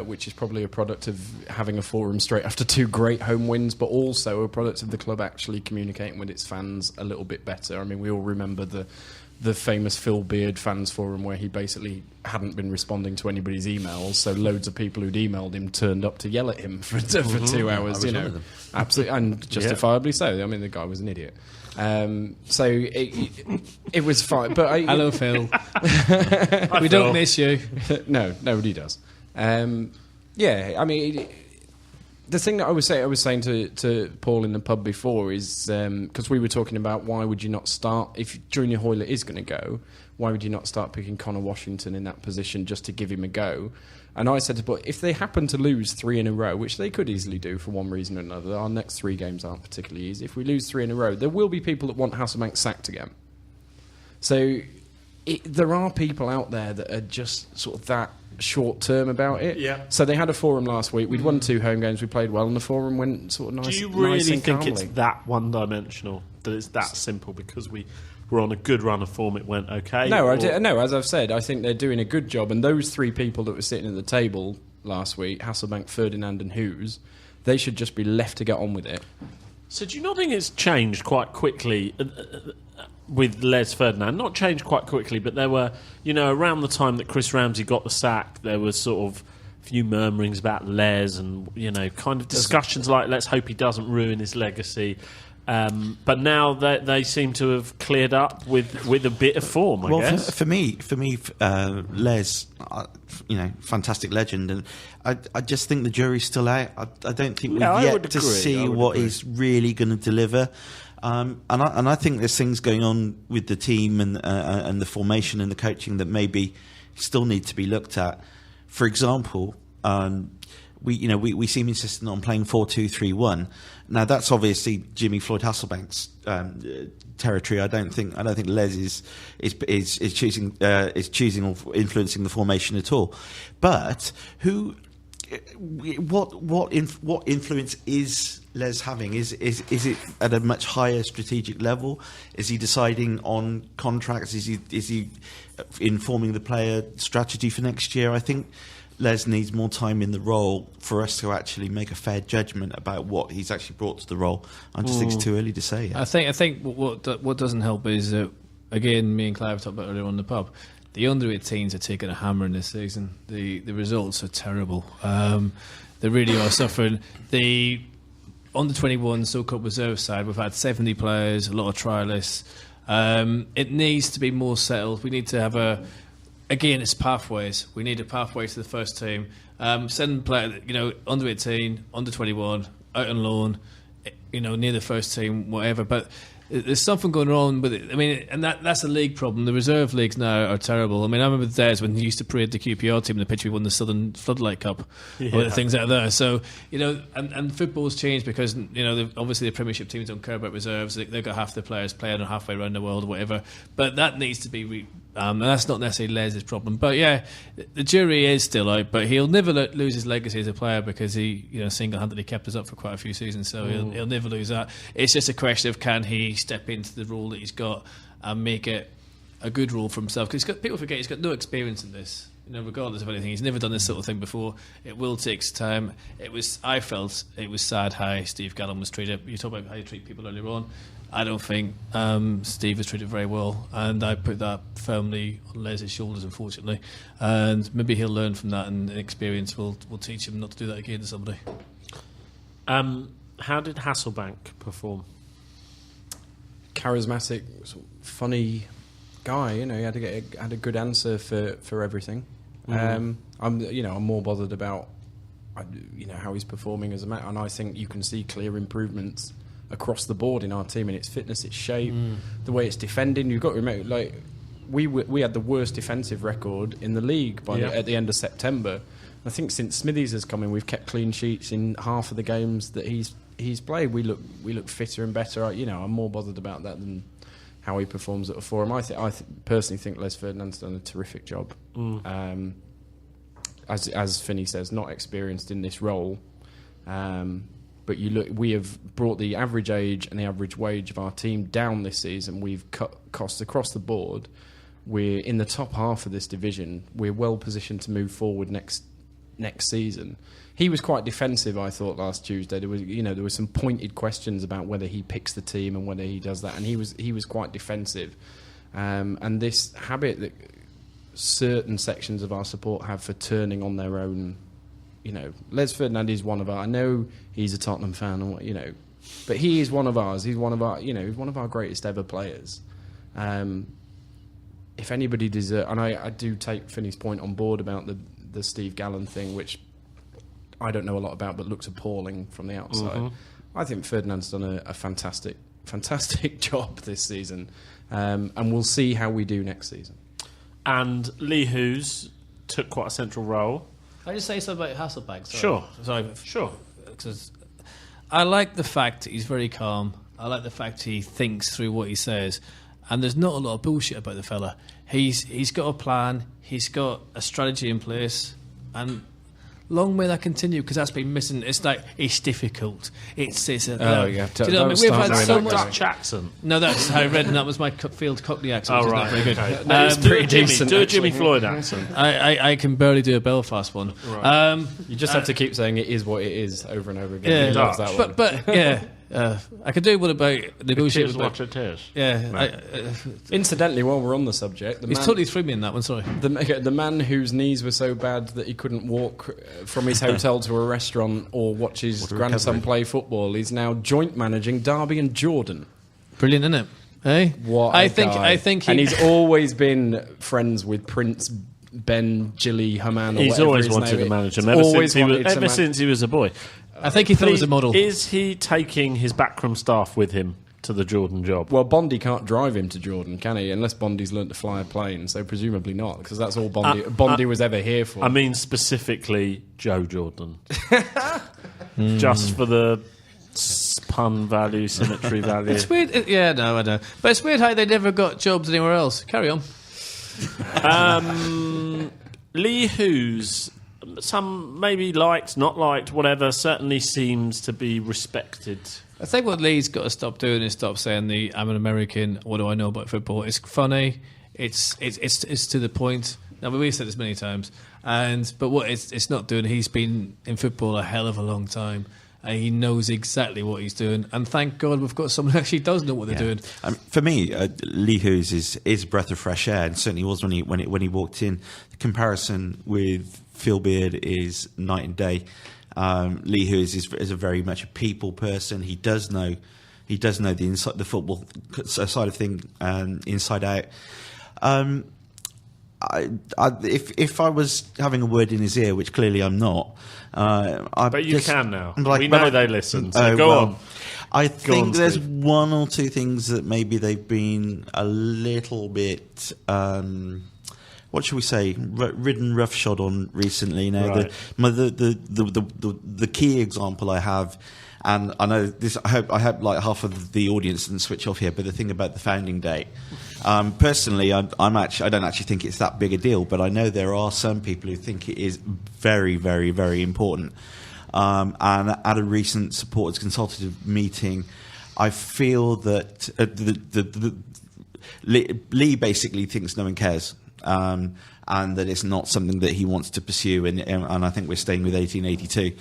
[SPEAKER 4] which is probably a product of having a forum straight after 2 great home wins, but also a product of the club actually communicating with its fans a little bit better. I mean, we all remember the famous Phil Beard fans forum where he basically hadn't been responding to anybody's emails, so loads of people who'd emailed him turned up to yell at him for 2 hours.
[SPEAKER 5] I was one of them.
[SPEAKER 4] Absolutely, and justifiably so. I mean, the guy was an idiot. So it was fine. But
[SPEAKER 3] Hello, Phil. We don't miss you.
[SPEAKER 4] No, nobody does. I mean. The thing that I was saying to Paul in the pub before is because we were talking about why would you not start, if Junior Hoylett is going to go, why would you not start picking Connor Washington in that position just to give him a go? And I said to Paul, if they happen to lose 3 in a row, which they could easily do for one reason or another, our next 3 games aren't particularly easy. If we lose 3 in a row, there will be people that want Hasselbank sacked again. So there are people out there that are just sort of that short term about it.
[SPEAKER 2] Yeah.
[SPEAKER 4] So they had a forum last week. We'd won 2 home games. We played well, and the forum went sort of nice.
[SPEAKER 2] Do you really
[SPEAKER 4] nice and
[SPEAKER 2] think
[SPEAKER 4] calmly.
[SPEAKER 2] it's that one-dimensional? That it's that simple because we were on a good run of form? It went okay.
[SPEAKER 4] No, no. As I've said, I think they're doing a good job. And those 3 people that were sitting at the table last week, Hasselbank, Ferdinand, and Hughes, they should just be left to get on with it.
[SPEAKER 2] So do you not think it's changed quite quickly? With Les Ferdinand, not changed quite quickly, but there were, around the time that Chris Ramsey got the sack, there was sort of a few murmurings about Les and, kind of discussions like, let's hope he doesn't ruin his legacy. But now they seem to have cleared up with a bit of form, I guess.
[SPEAKER 5] For me, Les, fantastic legend, and I just think the jury's still out. I don't think we've yet to see what he's really going to deliver. And I think there's things going on with the team and the formation and the coaching that maybe still need to be looked at. For example, we seem insistent on playing 4-2-3-1. Now that's obviously Jimmy Floyd Hasselbank's territory. I don't think Les is choosing or influencing the formation at all. But what influence is Les having? Is it at a much higher strategic level? Is he deciding on contracts? Is he informing the player strategy for next year? I think Les needs more time in the role for us to actually make a fair judgment about what he's actually brought to the role. I just think it's too early to say yet.
[SPEAKER 3] I think what doesn't help is again, me and Clive talked about earlier on in the pub. The under-18s are taking a hammer in this season. The results are terrible. They really are suffering. The under-21 so-called reserve side, we've had 70 players, a lot of trialists. It needs to be more settled. We need to have again, it's pathways. We need a pathway to the first team. Send players, under 18, under 21, out on loan, near the first team, whatever. But there's something going on with it. I mean, and that's a league problem. The reserve leagues now are terrible. I mean, I remember the days when you used to parade the QPR team in the pitch we won the Southern Floodlight Cup, or things out there. So, and football's changed because, obviously the Premiership teams don't care about reserves. They've got half their players playing halfway around the world or whatever. But that needs to be and that's not necessarily Les' problem. But yeah, the jury is still out, but he'll never lose his legacy as a player because he, single-handedly kept us up for quite a few seasons, so he'll never lose that. It's just a question of can he step into the role that he's got and make it a good role for himself, because people forget he's got no experience in this, regardless of anything. He's never done this sort of thing before. It will take time. I felt it was sad how Steve Gallen was treated. You talk about how you treat people earlier on. I don't think Steve was treated very well, and I put that firmly on Les' shoulders, unfortunately. And maybe he'll learn from that, and experience will teach him not to do that again to somebody.
[SPEAKER 2] How did Hasselbank perform?
[SPEAKER 4] Charismatic, sort of funny guy. He had a good answer for everything. I'm more bothered about how he's performing as a man, and I think you can see clear improvements across the board in our team, in its fitness, its shape, the way it's defending. You've got to remember, we had the worst defensive record in the league at the end of September. I think since Smithies has come in, we've kept clean sheets in half of the games that he's played. We look fitter and better. I'm more bothered about that than how he performs at a forum. I personally think Les Ferdinand's done a terrific job. As Finney says, not experienced in this role. But we have brought the average age and the average wage of our team down this season. We've cut costs across the board. We're in the top half of this division. We're well positioned to move forward next season. He was quite defensive, I thought, last Tuesday. There was some pointed questions about whether he picks the team and whether he does that, and he was quite defensive. And this habit that certain sections of our support have for turning on their own. Les Ferdinand is one of our. I know he's a Tottenham fan, but he is one of ours. He's one of our. He's one of our greatest ever players. If anybody deserves, and I do take Finney's point on board about the Steve Gallen thing, which I don't know a lot about, but looks appalling from the outside. I think Ferdinand's done a fantastic job this season, and we'll see how we do next season.
[SPEAKER 2] And Lee Hoos took quite a central role.
[SPEAKER 3] Can I just say something about Hasselbank?
[SPEAKER 2] Sure.
[SPEAKER 3] Because I like the fact he's very calm. I like the fact he thinks through what he says. And there's not a lot of bullshit about the fella. He's got a plan. He's got a strategy in place. And long may that continue, because that's been missing. It's like, it's difficult. It's
[SPEAKER 4] yeah.
[SPEAKER 3] Do you know what I mean? We've had so much
[SPEAKER 2] Dutch accent.
[SPEAKER 3] No, that's how I read, and that was my field Cockney accent, which is not very good.
[SPEAKER 2] Okay. It's pretty decent. Do a Jimmy Floyd accent.
[SPEAKER 3] I can barely do a Belfast one.
[SPEAKER 4] Right. You just have to keep saying it is what it is over and over again.
[SPEAKER 3] Yeah,
[SPEAKER 4] he loves that one.
[SPEAKER 3] But yeah. I could do one about negotiating.
[SPEAKER 2] It is what it is.
[SPEAKER 3] Yeah.
[SPEAKER 2] Right.
[SPEAKER 4] Incidentally, while we're on the subject,
[SPEAKER 3] he's totally threw me in that one. Sorry.
[SPEAKER 4] The man whose knees were so bad that he couldn't walk from his hotel to a restaurant or watch his grandson play football is now joint managing Derby and Jordan.
[SPEAKER 3] Brilliant, isn't it? Hey,
[SPEAKER 4] what
[SPEAKER 3] I think,
[SPEAKER 4] and he's always been friends with Prince Ben Gilly Haman.
[SPEAKER 2] He's always wanted to manage him ever since he was a boy.
[SPEAKER 3] I think he thought it was a model.
[SPEAKER 2] Is he taking his backroom staff with him to the Jordan job.
[SPEAKER 4] Well, Bondi can't drive him to Jordan, can he? Unless Bondi's learnt to fly a plane, so presumably not, because that's all Bondi was ever here for.
[SPEAKER 2] I mean, specifically Joe Jordan. Just for the pun value, symmetry value.
[SPEAKER 3] It's weird. I know. But it's weird how they never got jobs anywhere else. Carry on.
[SPEAKER 2] Lee Hoos, some maybe liked, not liked, whatever, certainly seems to be respected.
[SPEAKER 3] I think what Lee's got to stop doing is stop saying I'm an American, what do I know about football? It's funny, it's to the point. Now, we've said this many times, but what it's not doing, he's been in football a hell of a long time, and he knows exactly what he's doing, and thank God we've got someone who actually does know what they're doing.
[SPEAKER 5] For me, Lee Hoos is a breath of fresh air, and certainly was when he walked in. The comparison with Phil Beard is night and day. Lee Hoos is a very much a people person. He does know the football side of thing inside out. If I was having a word in his ear, which clearly I'm not,
[SPEAKER 2] but you can now. We know they listen. So go on.
[SPEAKER 5] I think there's one or two things that maybe they've been a little bit. What should we say? Ridden roughshod on recently. Right. The key example I have, and I know this. I hope like half of the audience didn't switch off here. But the thing about the founding date, personally, I don't actually think it's that big a deal. But I know there are some people who think it is very, very, very important. And at a recent supporters consultative meeting, I feel that Lee basically thinks no one cares. And that it's not something that he wants to pursue, and I think we're staying with 1882.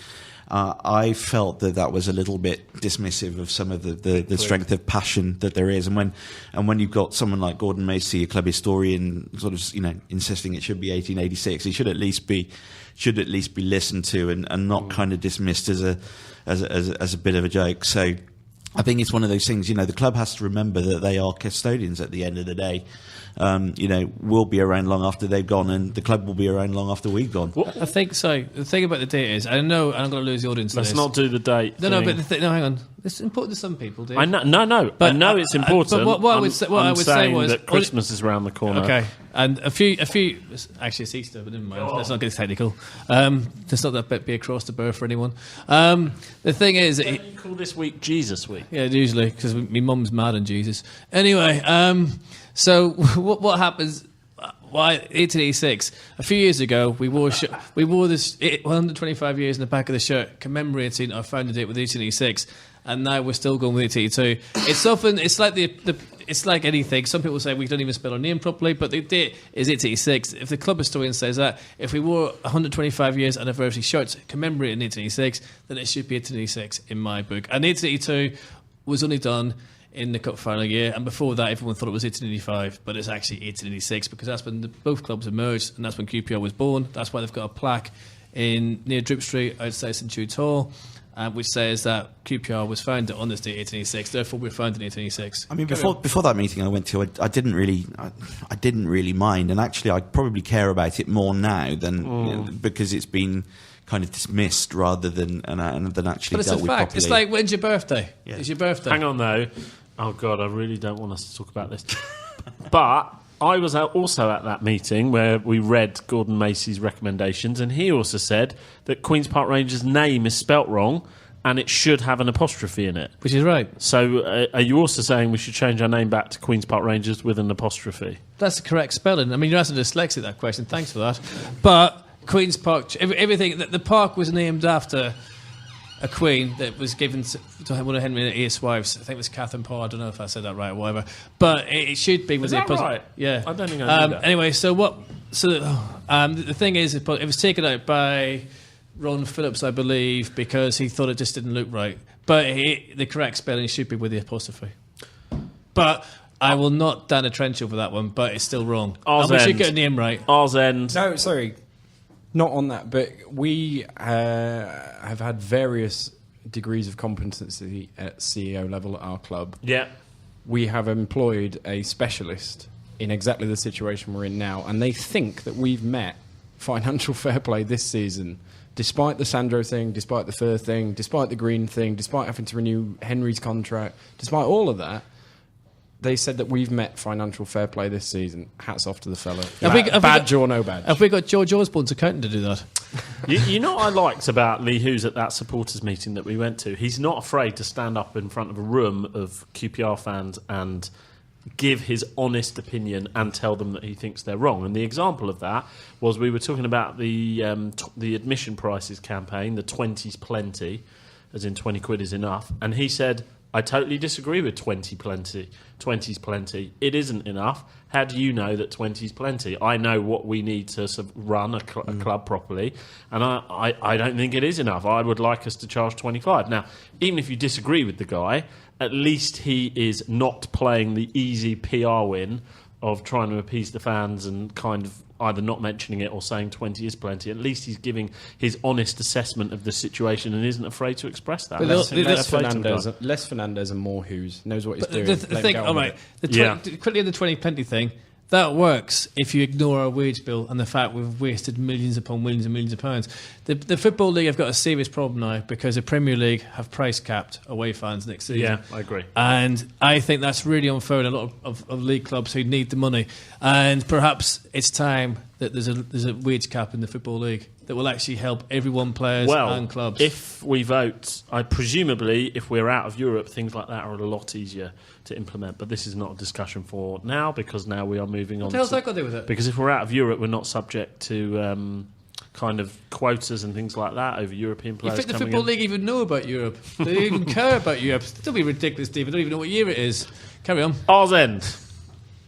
[SPEAKER 5] I felt that was a little bit dismissive of some of the strength of passion that there is, and when you've got someone like Gordon Macy, a club historian, sort of insisting it should be 1886, he should at least be listened to and not kind of dismissed as a bit of a joke. So I think it's one of those things. The club has to remember that they are custodians at the end of the day. We'll be around long after they've gone, and the club will be around long after we've gone.
[SPEAKER 3] I think so. The thing about the date is, I know I'm going to lose the audience.
[SPEAKER 2] Let's not do the date.
[SPEAKER 3] No, but hang on. It's important to some people, Dave.
[SPEAKER 2] I know. But I know it's important.
[SPEAKER 3] But what I would say was
[SPEAKER 2] that Christmas is around the corner.
[SPEAKER 3] Okay, and a few. Actually, it's Easter, but never mind. Let's not get technical. Let's not that be a cross to bear for anyone. The thing is,
[SPEAKER 2] you call this week Jesus Week.
[SPEAKER 3] Yeah, usually because my mum's mad on Jesus. Anyway, so what happens? Why 1886? A few years ago, we wore this 125 years in the back of the shirt commemorating our founding date with 1886, and now we're still going with 1882. It's like anything. Some people say we don't even spell our name properly, but the date is 1886. If the club historian says that, if we wore 125 years anniversary shirts commemorating 1886, then it should be 1886 in my book. And 1882 was only done in the cup final year, and before that everyone thought it was 1885, but it's actually 1886 because that's when both clubs emerged, and that's when QPR was born. That's why they've got a plaque near Drip Street outside St Jude's Hall, which says that QPR was founded on this day 1886, therefore we're founded in 1886.
[SPEAKER 5] I mean, before that meeting I went to, I didn't really mind, and actually I probably care about it more now than because it's been kind of dismissed rather than actually dealt with properly. But it's a fact.
[SPEAKER 3] It's like, when's your birthday?
[SPEAKER 5] Yeah.
[SPEAKER 3] It's your birthday.
[SPEAKER 2] Hang on though. Oh God, I really don't want us to talk about this. But I was also at that meeting where we read Gordon Macy's recommendations, and he also said that Queen's Park Rangers' name is spelt wrong and it should have an apostrophe in it.
[SPEAKER 3] Which is right.
[SPEAKER 2] So are you also saying we should change our name back to Queen's Park Rangers with an apostrophe?
[SPEAKER 3] That's the correct spelling. I mean, you're asking dyslexic that question. Thanks for that. But Queen's Park, everything, the park was named after a queen that was given to one of Henry VIII's wives. I think it was Catherine Parr. I don't know if I said that right or whatever. But it should be with the apostrophe.
[SPEAKER 2] Right?
[SPEAKER 3] Yeah.
[SPEAKER 2] I don't think I knew that.
[SPEAKER 3] Anyway, the thing is, it was taken out by Ron Phillips, I believe, because he thought it just didn't look right. But the correct spelling should be with the apostrophe. But I will not down a trench over that one, but it's still wrong. We should get a name right.
[SPEAKER 2] Ours End.
[SPEAKER 4] No, sorry. Not on that, but we have had various degrees of competency at CEO level at our club.
[SPEAKER 2] Yeah.
[SPEAKER 4] We have employed a specialist in exactly the situation we're in now, and they think that we've met financial fair play this season, despite the Sandro thing, despite the Fur thing, despite the Green thing, despite having to renew Henry's contract, despite all of that, they said that we've met financial fair play this season. Hats off to the fella. Badge or no badge.
[SPEAKER 3] Have we got George Osborne's accountant to do that?
[SPEAKER 2] You know what I liked about Lee Hughes at that supporters meeting that we went to? He's not afraid to stand up in front of a room of QPR fans and give his honest opinion and tell them that he thinks they're wrong. And the example of that was we were talking about the admission prices campaign, the 20's plenty, as in 20 quid is enough. And he said, I totally disagree with 20's plenty. It isn't enough. How do you know that 20's plenty? I know what we need to run a club properly, and I don't think it is enough. I would like us to charge 25. Now, even if you disagree with the guy, at least he is not playing the easy PR win of trying to appease the fans and kind of either not mentioning it or saying 20 is plenty. At least he's giving his honest assessment of the situation and isn't afraid to express that.
[SPEAKER 4] Less Fernandez and more Hughes. Knows what he's doing.
[SPEAKER 3] The thing, all right, quickly on the 20 plenty thing, that works if you ignore our wage bill and the fact we've wasted millions upon millions and millions of pounds. The Football League have got a serious problem now because the Premier League have price capped away fans next season.
[SPEAKER 2] Yeah, I agree.
[SPEAKER 3] And I think that's really unfair in a lot of league clubs who need the money. And perhaps it's time that there's a wage cap in the Football League that will actually help everyone, players and clubs.
[SPEAKER 2] If we vote, presumably if we're out of Europe, things like that are a lot easier to implement. But this is not a discussion for now, because now we are moving on.
[SPEAKER 3] What the hell's that got to do with it?
[SPEAKER 2] Because if we're out of Europe, we're not subject to kind of quotas and things like that over European players.
[SPEAKER 3] You think the Football League even know about Europe? They even care about Europe? Don't be ridiculous, Steve. I don't even know what year it is. Carry on.
[SPEAKER 2] R's End.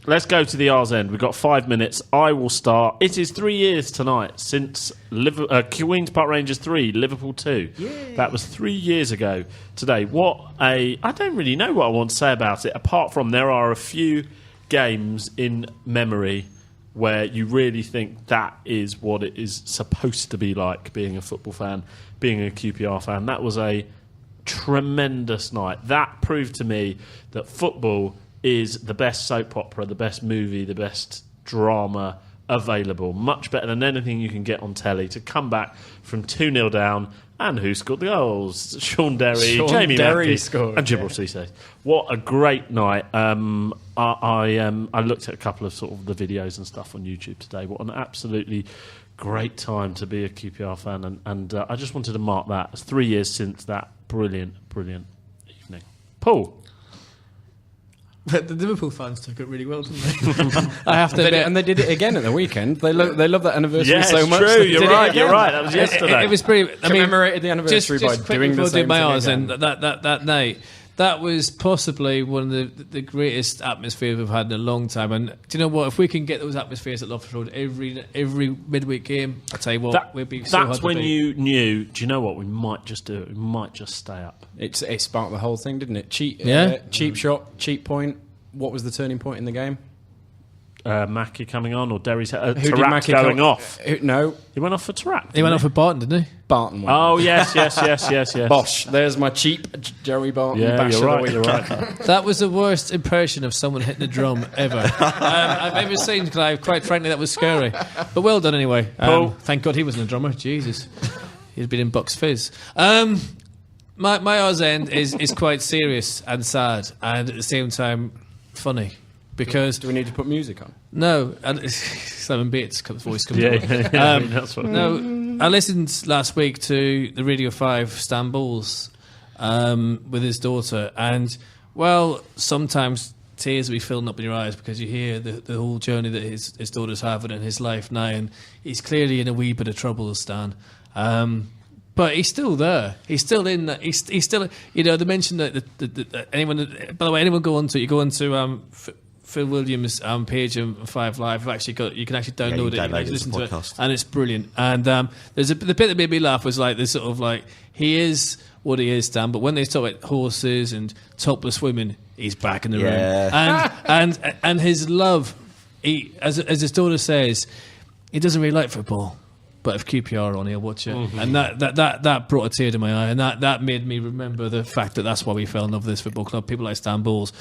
[SPEAKER 2] Let's go to the R's End. We've got 5 minutes. I will start. It is 3 years tonight since Queen's Park Rangers 3, Liverpool 2. Yay. That was 3 years ago today. I don't really know what I want to say about it, apart from there are a few games in memory where you really think that is what it is supposed to be like, being a football fan, being a QPR fan. That was a tremendous night. That proved to me that football is the best soap opera, the best movie, the best drama available. Much better than anything you can get on telly. To come back from 2-0 down, and who scored the goals? Sean Derry, Jamie Mackey,
[SPEAKER 4] scored,
[SPEAKER 2] and Djibril Cissé. What a great night. I looked at a couple of sort of the videos and stuff on YouTube today. What an absolutely great time to be a QPR fan, and I just wanted to mark that. It's 3 years since that brilliant evening. Paul?
[SPEAKER 3] The Liverpool fans took it really well, didn't they? I have to admit.
[SPEAKER 4] And they did it again at the weekend. They love that anniversary so much.
[SPEAKER 2] True. You're right. That was yesterday.
[SPEAKER 3] It was pretty.
[SPEAKER 4] Commemorated the anniversary by doing the same thing again.
[SPEAKER 3] And that night, that was possibly one of the greatest atmospheres we've had in a long time. And do you know what? If we can get those atmospheres at Loft Road every midweek game, I tell you what, we'd be so hard
[SPEAKER 2] That's
[SPEAKER 3] to
[SPEAKER 2] when
[SPEAKER 3] beat.
[SPEAKER 2] You knew. Do you know what? We might just do it. We might just stay up.
[SPEAKER 4] It sparked the whole thing, didn't it? Cheap shot, cheap point. What was the turning point in the game?
[SPEAKER 2] Mackey coming on, or Derry's
[SPEAKER 4] Who did
[SPEAKER 2] Tarak
[SPEAKER 4] Mackey
[SPEAKER 2] going off.
[SPEAKER 4] No,
[SPEAKER 2] He went off for Tarak.
[SPEAKER 3] He went off for Barton, didn't he?
[SPEAKER 4] Barton went.
[SPEAKER 2] Oh yes.
[SPEAKER 4] Bosh, there's my cheap Joey Barton.
[SPEAKER 2] Yeah, you're right.
[SPEAKER 3] That was the worst impression of someone hitting a drum ever I've ever seen, Clive. Quite frankly, that was scary. But well done anyway. Thank God he wasn't a drummer. Jesus. He'd been in Bucks Fizz. My R's End is quite serious and sad, and at the same time funny. Because
[SPEAKER 4] do we need to put music on?
[SPEAKER 3] No, Simon Bates' voice comes on.
[SPEAKER 2] That's what.
[SPEAKER 3] No, I listened last week to the Radio 5 Stan Bowles with his daughter, and well, sometimes tears will be filling up in your eyes because you hear the whole journey that his daughter's having in his life now, and he's clearly in a wee bit of trouble, Stan. But he's still there. He's still in that. He's still. You know, they mentioned that anyone. By the way, anyone go onto Phil Williams' page on 5 Live. You can actually download it. You can listen to it, and it's brilliant. And there's the bit that made me laugh was like this sort of like he is what he is, Dan. But when they talk about horses and topless women, he's back in the room. And his love, as his daughter says, he doesn't really like football. But if QPR are on, he'll watch it. Mm-hmm. And that brought a tear to my eye. And that made me remember the fact that that's why we fell in love with this football club. People like Stan Bowles.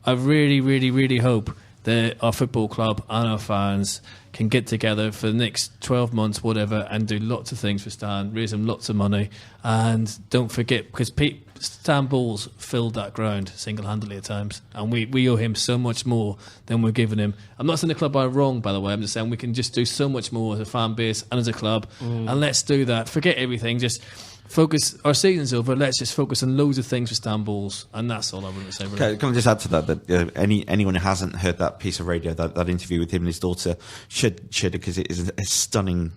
[SPEAKER 3] I really, really, really hope our football club and our fans can get together for the next 12 months, whatever, and do lots of things for Stan, raise him lots of money. And don't forget, because Stan Balls filled that ground single-handedly at times, and we owe him so much more than we're giving him. I'm not saying the club are wrong, by the way. I'm just saying we can just do so much more as a fan base and as a club, and let's do that. Forget everything, just focus. Our season's over. Let's just focus on loads of things for Stan Balls, and that's all I want to say. Really.
[SPEAKER 5] Can I just add to that anyone who hasn't heard that piece of radio, that interview with him and his daughter, should because it is a stunning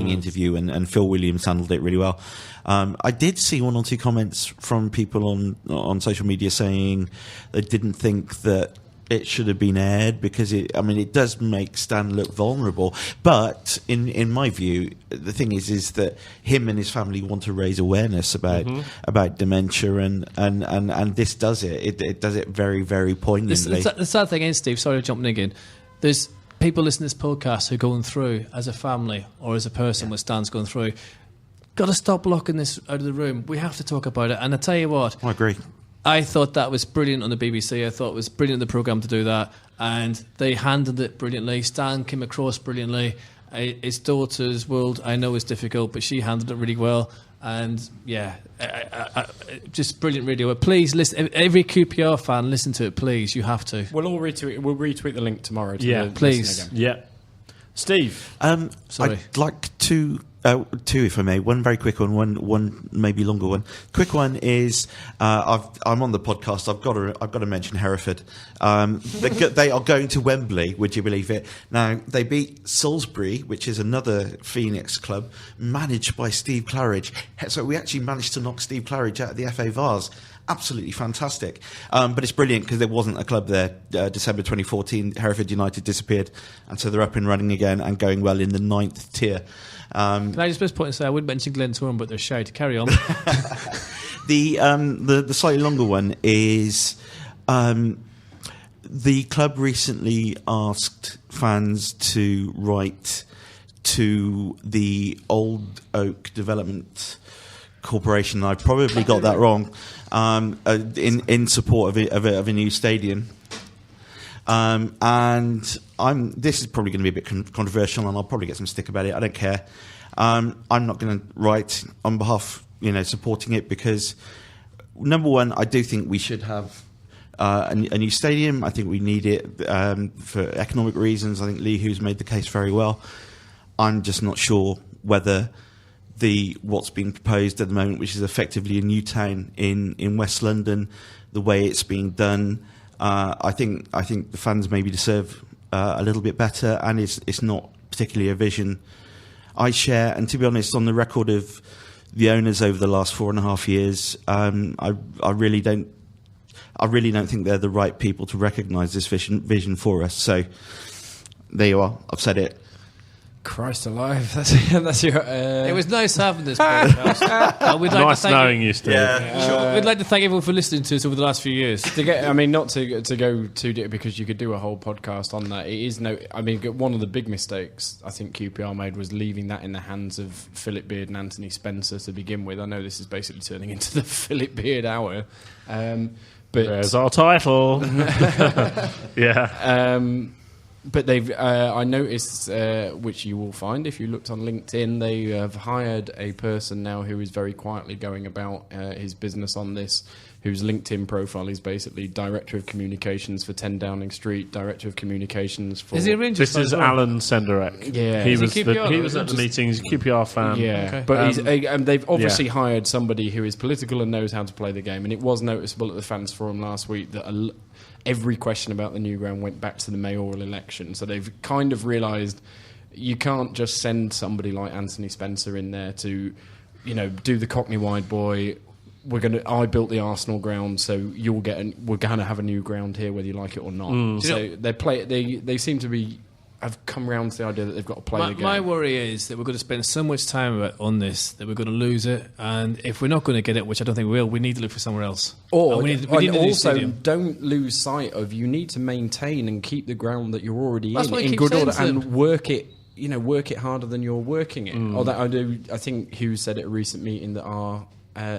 [SPEAKER 5] interview, and Phil Williams handled it really well. I did see one or two comments from people on social media saying they didn't think that it should have been aired because it does make Stan look vulnerable. But in my view, the thing is that him and his family want to raise awareness about dementia, and this does it. It does it very, very poignantly.
[SPEAKER 3] The sad thing is, Steve, sorry for jumping again, there's people listening to this podcast who are going through as a family or as a person what Stan's going through. Got to stop locking this out of the room. We have to talk about it. And I tell you what,
[SPEAKER 5] I agree.
[SPEAKER 3] I thought that was brilliant on the BBC. I thought it was brilliant in the programme to do that, and they handled it brilliantly. Stan came across brilliantly. His daughter's world, I know, is difficult, but she handled it really well. And yeah, just brilliant radio. Please listen. Every QPR fan, listen to it. Please, you have to.
[SPEAKER 4] We'll retweet the link tomorrow.
[SPEAKER 3] Please.
[SPEAKER 2] Yeah, Steve.
[SPEAKER 3] Sorry.
[SPEAKER 5] I'd like two, if I may. One very quick one maybe longer one. Quick one is I'm on the podcast. I've got to mention Hereford. They are going to Wembley. Would you believe it? Now they beat Salisbury, which is another Phoenix club managed by Steve Claridge. So we actually managed to knock Steve Claridge out of the FA Vase. Absolutely fantastic. But it's brilliant because there wasn't a club there. December 2014, Hereford United disappeared, and so they're up and running again and going well in the 9th tier.
[SPEAKER 3] Can I just point and say I wouldn't mention Glen Tourne, but they're shite. Carry on.
[SPEAKER 5] The slightly longer one is the club recently asked fans to write to the Old Oak Development Corporation. I probably got that wrong. In support of a new stadium. And this is probably going to be a bit controversial, and I'll probably get some stick about it. I don't care. I'm not going to write on behalf, supporting it because, number one, I do think we should have a new stadium. I think we need it for economic reasons. I think Lee Hughes made the case very well. I'm just not sure whether what's being proposed at the moment, which is effectively a new town in West London, the way it's being done, I think the fans maybe deserve a little bit better, and it's not particularly a vision I share. And to be honest, on the record of the owners over the last 4.5 years, I really don't think they're the right people to recognise this vision for us. So there you are. I've said it.
[SPEAKER 4] Christ alive! That's your.
[SPEAKER 3] It was nice having this podcast. We'd like
[SPEAKER 2] Nice
[SPEAKER 3] to thank
[SPEAKER 2] knowing you, Steve.
[SPEAKER 3] Sure. We'd like to thank everyone for listening to us over the last few years.
[SPEAKER 4] Not to go too deep, because you could do a whole podcast on that. It is one of the big mistakes I think QPR made was leaving that in the hands of Philip Beard and Anthony Spencer to begin with. I know this is basically turning into the Philip Beard hour, but
[SPEAKER 2] there's our title. Yeah.
[SPEAKER 4] But they've, I noticed, which you will find if you looked on LinkedIn, they have hired a person now who is very quietly going about his business on this, whose LinkedIn profile is basically Director of Communications for 10 Downing Street, Director of Communications for...
[SPEAKER 3] Is he a Rangers
[SPEAKER 2] This is
[SPEAKER 3] fan as well?
[SPEAKER 2] Alan Senderek.
[SPEAKER 4] Yeah.
[SPEAKER 2] He
[SPEAKER 3] Is
[SPEAKER 2] was
[SPEAKER 3] he QPR,
[SPEAKER 2] he was at the meeting. He's a QPR fan.
[SPEAKER 4] Yeah,
[SPEAKER 3] Okay.
[SPEAKER 4] but they've obviously hired somebody who is political and knows how to play the game, and it was noticeable at the Fans Forum last week that every question about the new ground went back to the mayoral election. So they've kind of realised you can't just send somebody like Anthony Spencer in there to, do the Cockney wide boy. I built the Arsenal ground, so we're going to have a new ground here, whether you like it or not. So they seem to have come around to the idea that they've got to play the game. My
[SPEAKER 3] worry is that we're going to spend so much time on this that we're going to lose it, and if we're not going to get it, which I don't think we will, we need to look for somewhere else.
[SPEAKER 4] Or
[SPEAKER 3] we need a new
[SPEAKER 4] also
[SPEAKER 3] stadium.
[SPEAKER 4] don't lose sight of you need to maintain and keep the ground that you're already
[SPEAKER 3] That's what I
[SPEAKER 4] in
[SPEAKER 3] keep
[SPEAKER 4] good
[SPEAKER 3] saying
[SPEAKER 4] order
[SPEAKER 3] to them.
[SPEAKER 4] and work it harder than you're working it. Although I think Hughes said at a recent meeting that our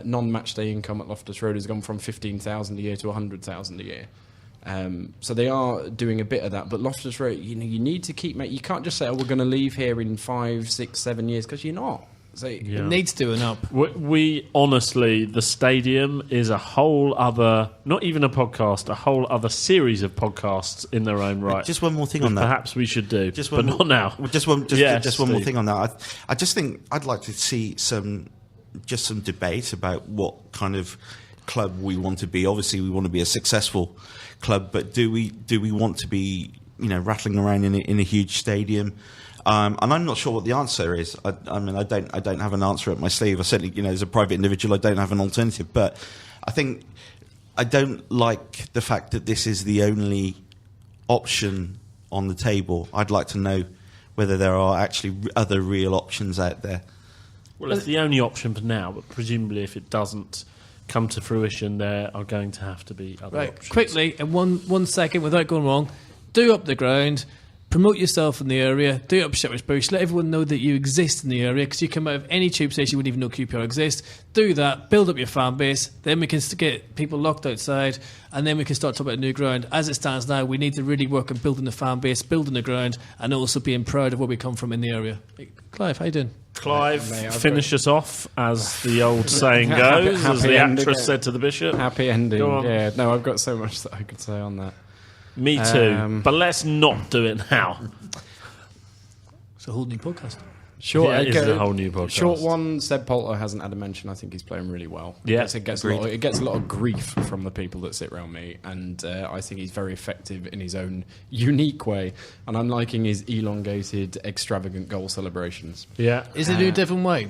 [SPEAKER 4] non-match day income at Loftus Road has gone from 15,000 a year to 100,000 a year. So they are doing a bit of that, but Loftus Road, you need to keep. You can't just say, "Oh, we're going to leave here in 5, 6, 7 years," because you're not. So
[SPEAKER 3] It needs doing up.
[SPEAKER 2] We honestly, the stadium is a whole other, not even a podcast, a whole other series of podcasts in their own right.
[SPEAKER 5] Just one more thing on that.
[SPEAKER 2] Perhaps we should do, but
[SPEAKER 5] more,
[SPEAKER 2] not now.
[SPEAKER 5] Just one more thing on that. I just think I'd like to see some debate about what kind of club we want to be. Obviously, we want to be a successful club, but do we want to be rattling around in a huge stadium? And I'm not sure what the answer is. I mean, I don't have an answer up my sleeve. I certainly, as a private individual, I don't have an alternative. But I think I don't like the fact that this is the only option on the table. I'd like to know whether there are actually other real options out there.
[SPEAKER 2] Well, it's the only option for now, but presumably if it doesn't come to fruition, there are going to have to be other options.
[SPEAKER 3] Quickly, in one second, without going wrong, do up the ground. Promote yourself in the area, do it up Shepherd's Bush, let everyone know that you exist in the area, because you come out of any tube station, you wouldn't even know QPR exists. Do that, build up your fan base, then we can get people locked outside, and then we can start talking about a new ground. As it stands now, we need to really work on building the fan base, building the ground, and also being proud of where we come from in the area. Clive, how you doing?
[SPEAKER 2] Clive, finish us off, as the old saying goes, as the actress said to the bishop.
[SPEAKER 4] Happy ending. Yeah, no, I've got so much that I could say on that.
[SPEAKER 2] Me too, but let's not do it now.
[SPEAKER 3] It's a whole new podcast.
[SPEAKER 4] Short,
[SPEAKER 2] Yeah, it is a whole new podcast.
[SPEAKER 4] Short one, Seb Poulter hasn't had a mention. I think he's playing really well.
[SPEAKER 2] Yeah,
[SPEAKER 4] it gets a lot of grief from the people that sit around me, and I think he's very effective in his own unique way. And I'm liking his elongated, extravagant goal celebrations.
[SPEAKER 2] Yeah.
[SPEAKER 3] Is it a Devon White?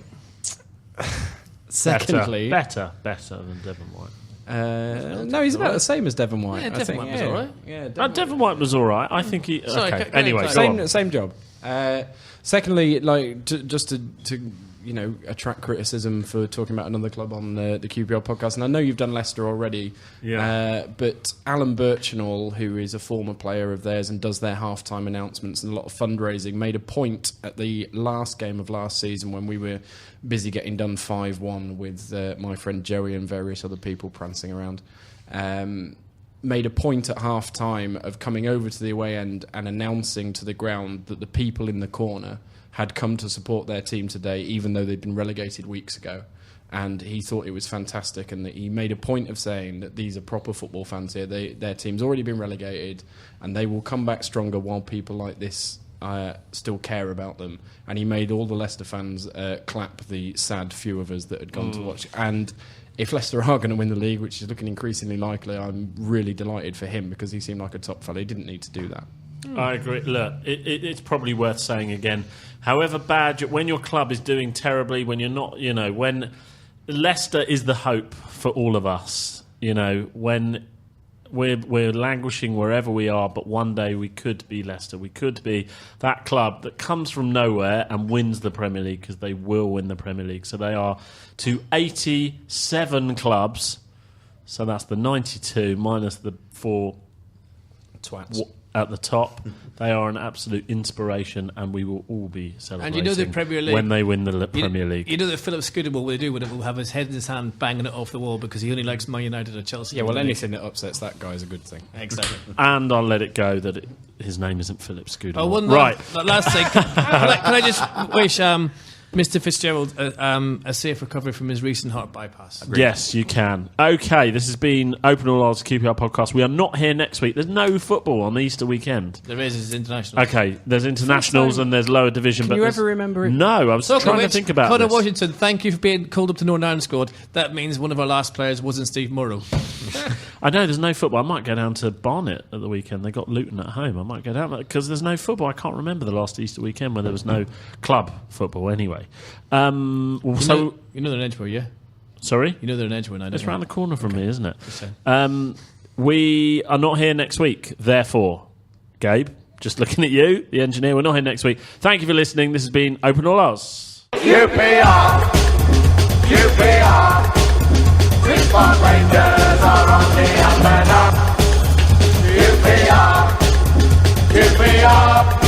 [SPEAKER 4] Secondly,
[SPEAKER 2] better than Devon White.
[SPEAKER 4] No, he's about the same as Devon White.
[SPEAKER 3] Yeah, Devon White was all right.
[SPEAKER 4] Yeah,
[SPEAKER 2] Devon White was all right. I think he.
[SPEAKER 3] Sorry,
[SPEAKER 2] okay.
[SPEAKER 3] go
[SPEAKER 2] Anyway,
[SPEAKER 3] ahead,
[SPEAKER 4] same job. Secondly, just to attract criticism for talking about another club on the QPR podcast, and I know you've done Leicester already.
[SPEAKER 2] Yeah.
[SPEAKER 4] But Alan Birchinall, who is a former player of theirs and does their halftime announcements and a lot of fundraising, made a point at the last game of last season when we were busy getting done 5-1 with my friend Joey and various other people prancing around. Made a point at half time of coming over to the away end and announcing to the ground that the people in the corner had come to support their team today, even though they'd been relegated weeks ago. And he thought it was fantastic, and that he made a point of saying that these are proper football fans here. Their team's already been relegated, and they will come back stronger while people like this still care about them. And he made all the Leicester fans clap the sad few of us that had gone to watch. And if Leicester are going to win the league, which is looking increasingly likely, I'm really delighted for him, because he seemed like a top fella. He didn't need to do that.
[SPEAKER 2] I agree. Look, it's probably worth saying again. However bad, when your club is doing terribly, when you're not, when Leicester is the hope for all of us. When we're languishing wherever we are, but one day we could be Leicester. We could be that club that comes from nowhere and wins the Premier League, because they will win the Premier League. So they are to 87 clubs. So that's the 92 minus the 4
[SPEAKER 4] Twats.
[SPEAKER 2] At the top. They are an absolute inspiration, and we will all be celebrating.
[SPEAKER 3] And the Premier League,
[SPEAKER 2] when they win the Premier League.
[SPEAKER 3] You know that Philip Scudamore will do when it will have his head in his hand banging it off the wall because he only likes Man United or Chelsea.
[SPEAKER 4] Yeah, well, anything that upsets that guy is a good thing.
[SPEAKER 3] Exactly.
[SPEAKER 2] And I'll let it go that his name isn't Philip Scudamore.
[SPEAKER 3] Oh, one
[SPEAKER 2] right.
[SPEAKER 3] Last thing. Can I just wish Mr. Fitzgerald a safe recovery from his recent heart bypass?
[SPEAKER 2] Agreed. Yes, you can. Okay, this has been Open All Odds QPR podcast. We are not here next week. There's no football on the Easter weekend.
[SPEAKER 3] There is. It's international.
[SPEAKER 2] Okay, there's internationals and there's lower division.
[SPEAKER 4] Can you ever remember it?
[SPEAKER 2] No, I was trying to think about
[SPEAKER 3] Connor
[SPEAKER 2] this.
[SPEAKER 3] Washington, thank you for being called up to Northern Ireland squad. That means one of our last players wasn't Steve Morrow.
[SPEAKER 2] I know there's no football. I might go down to Barnet at the weekend. They got Luton at home. I might go down because there's no football. I can't remember the last Easter weekend where there was no club football anyway.
[SPEAKER 3] You know they're in Edgware, yeah?
[SPEAKER 2] Sorry?
[SPEAKER 3] You know they're in Edgware now,
[SPEAKER 2] It's
[SPEAKER 3] don't
[SPEAKER 2] around the corner from me, isn't it?
[SPEAKER 3] you?
[SPEAKER 2] We are not here next week. Therefore, Gabe, just looking at you, the engineer, we're not here next week. Thank you for listening. This has been Open All Ours.
[SPEAKER 1] QPR, QPR, Clipboard Rangers are on the up and up. QPR, QPR.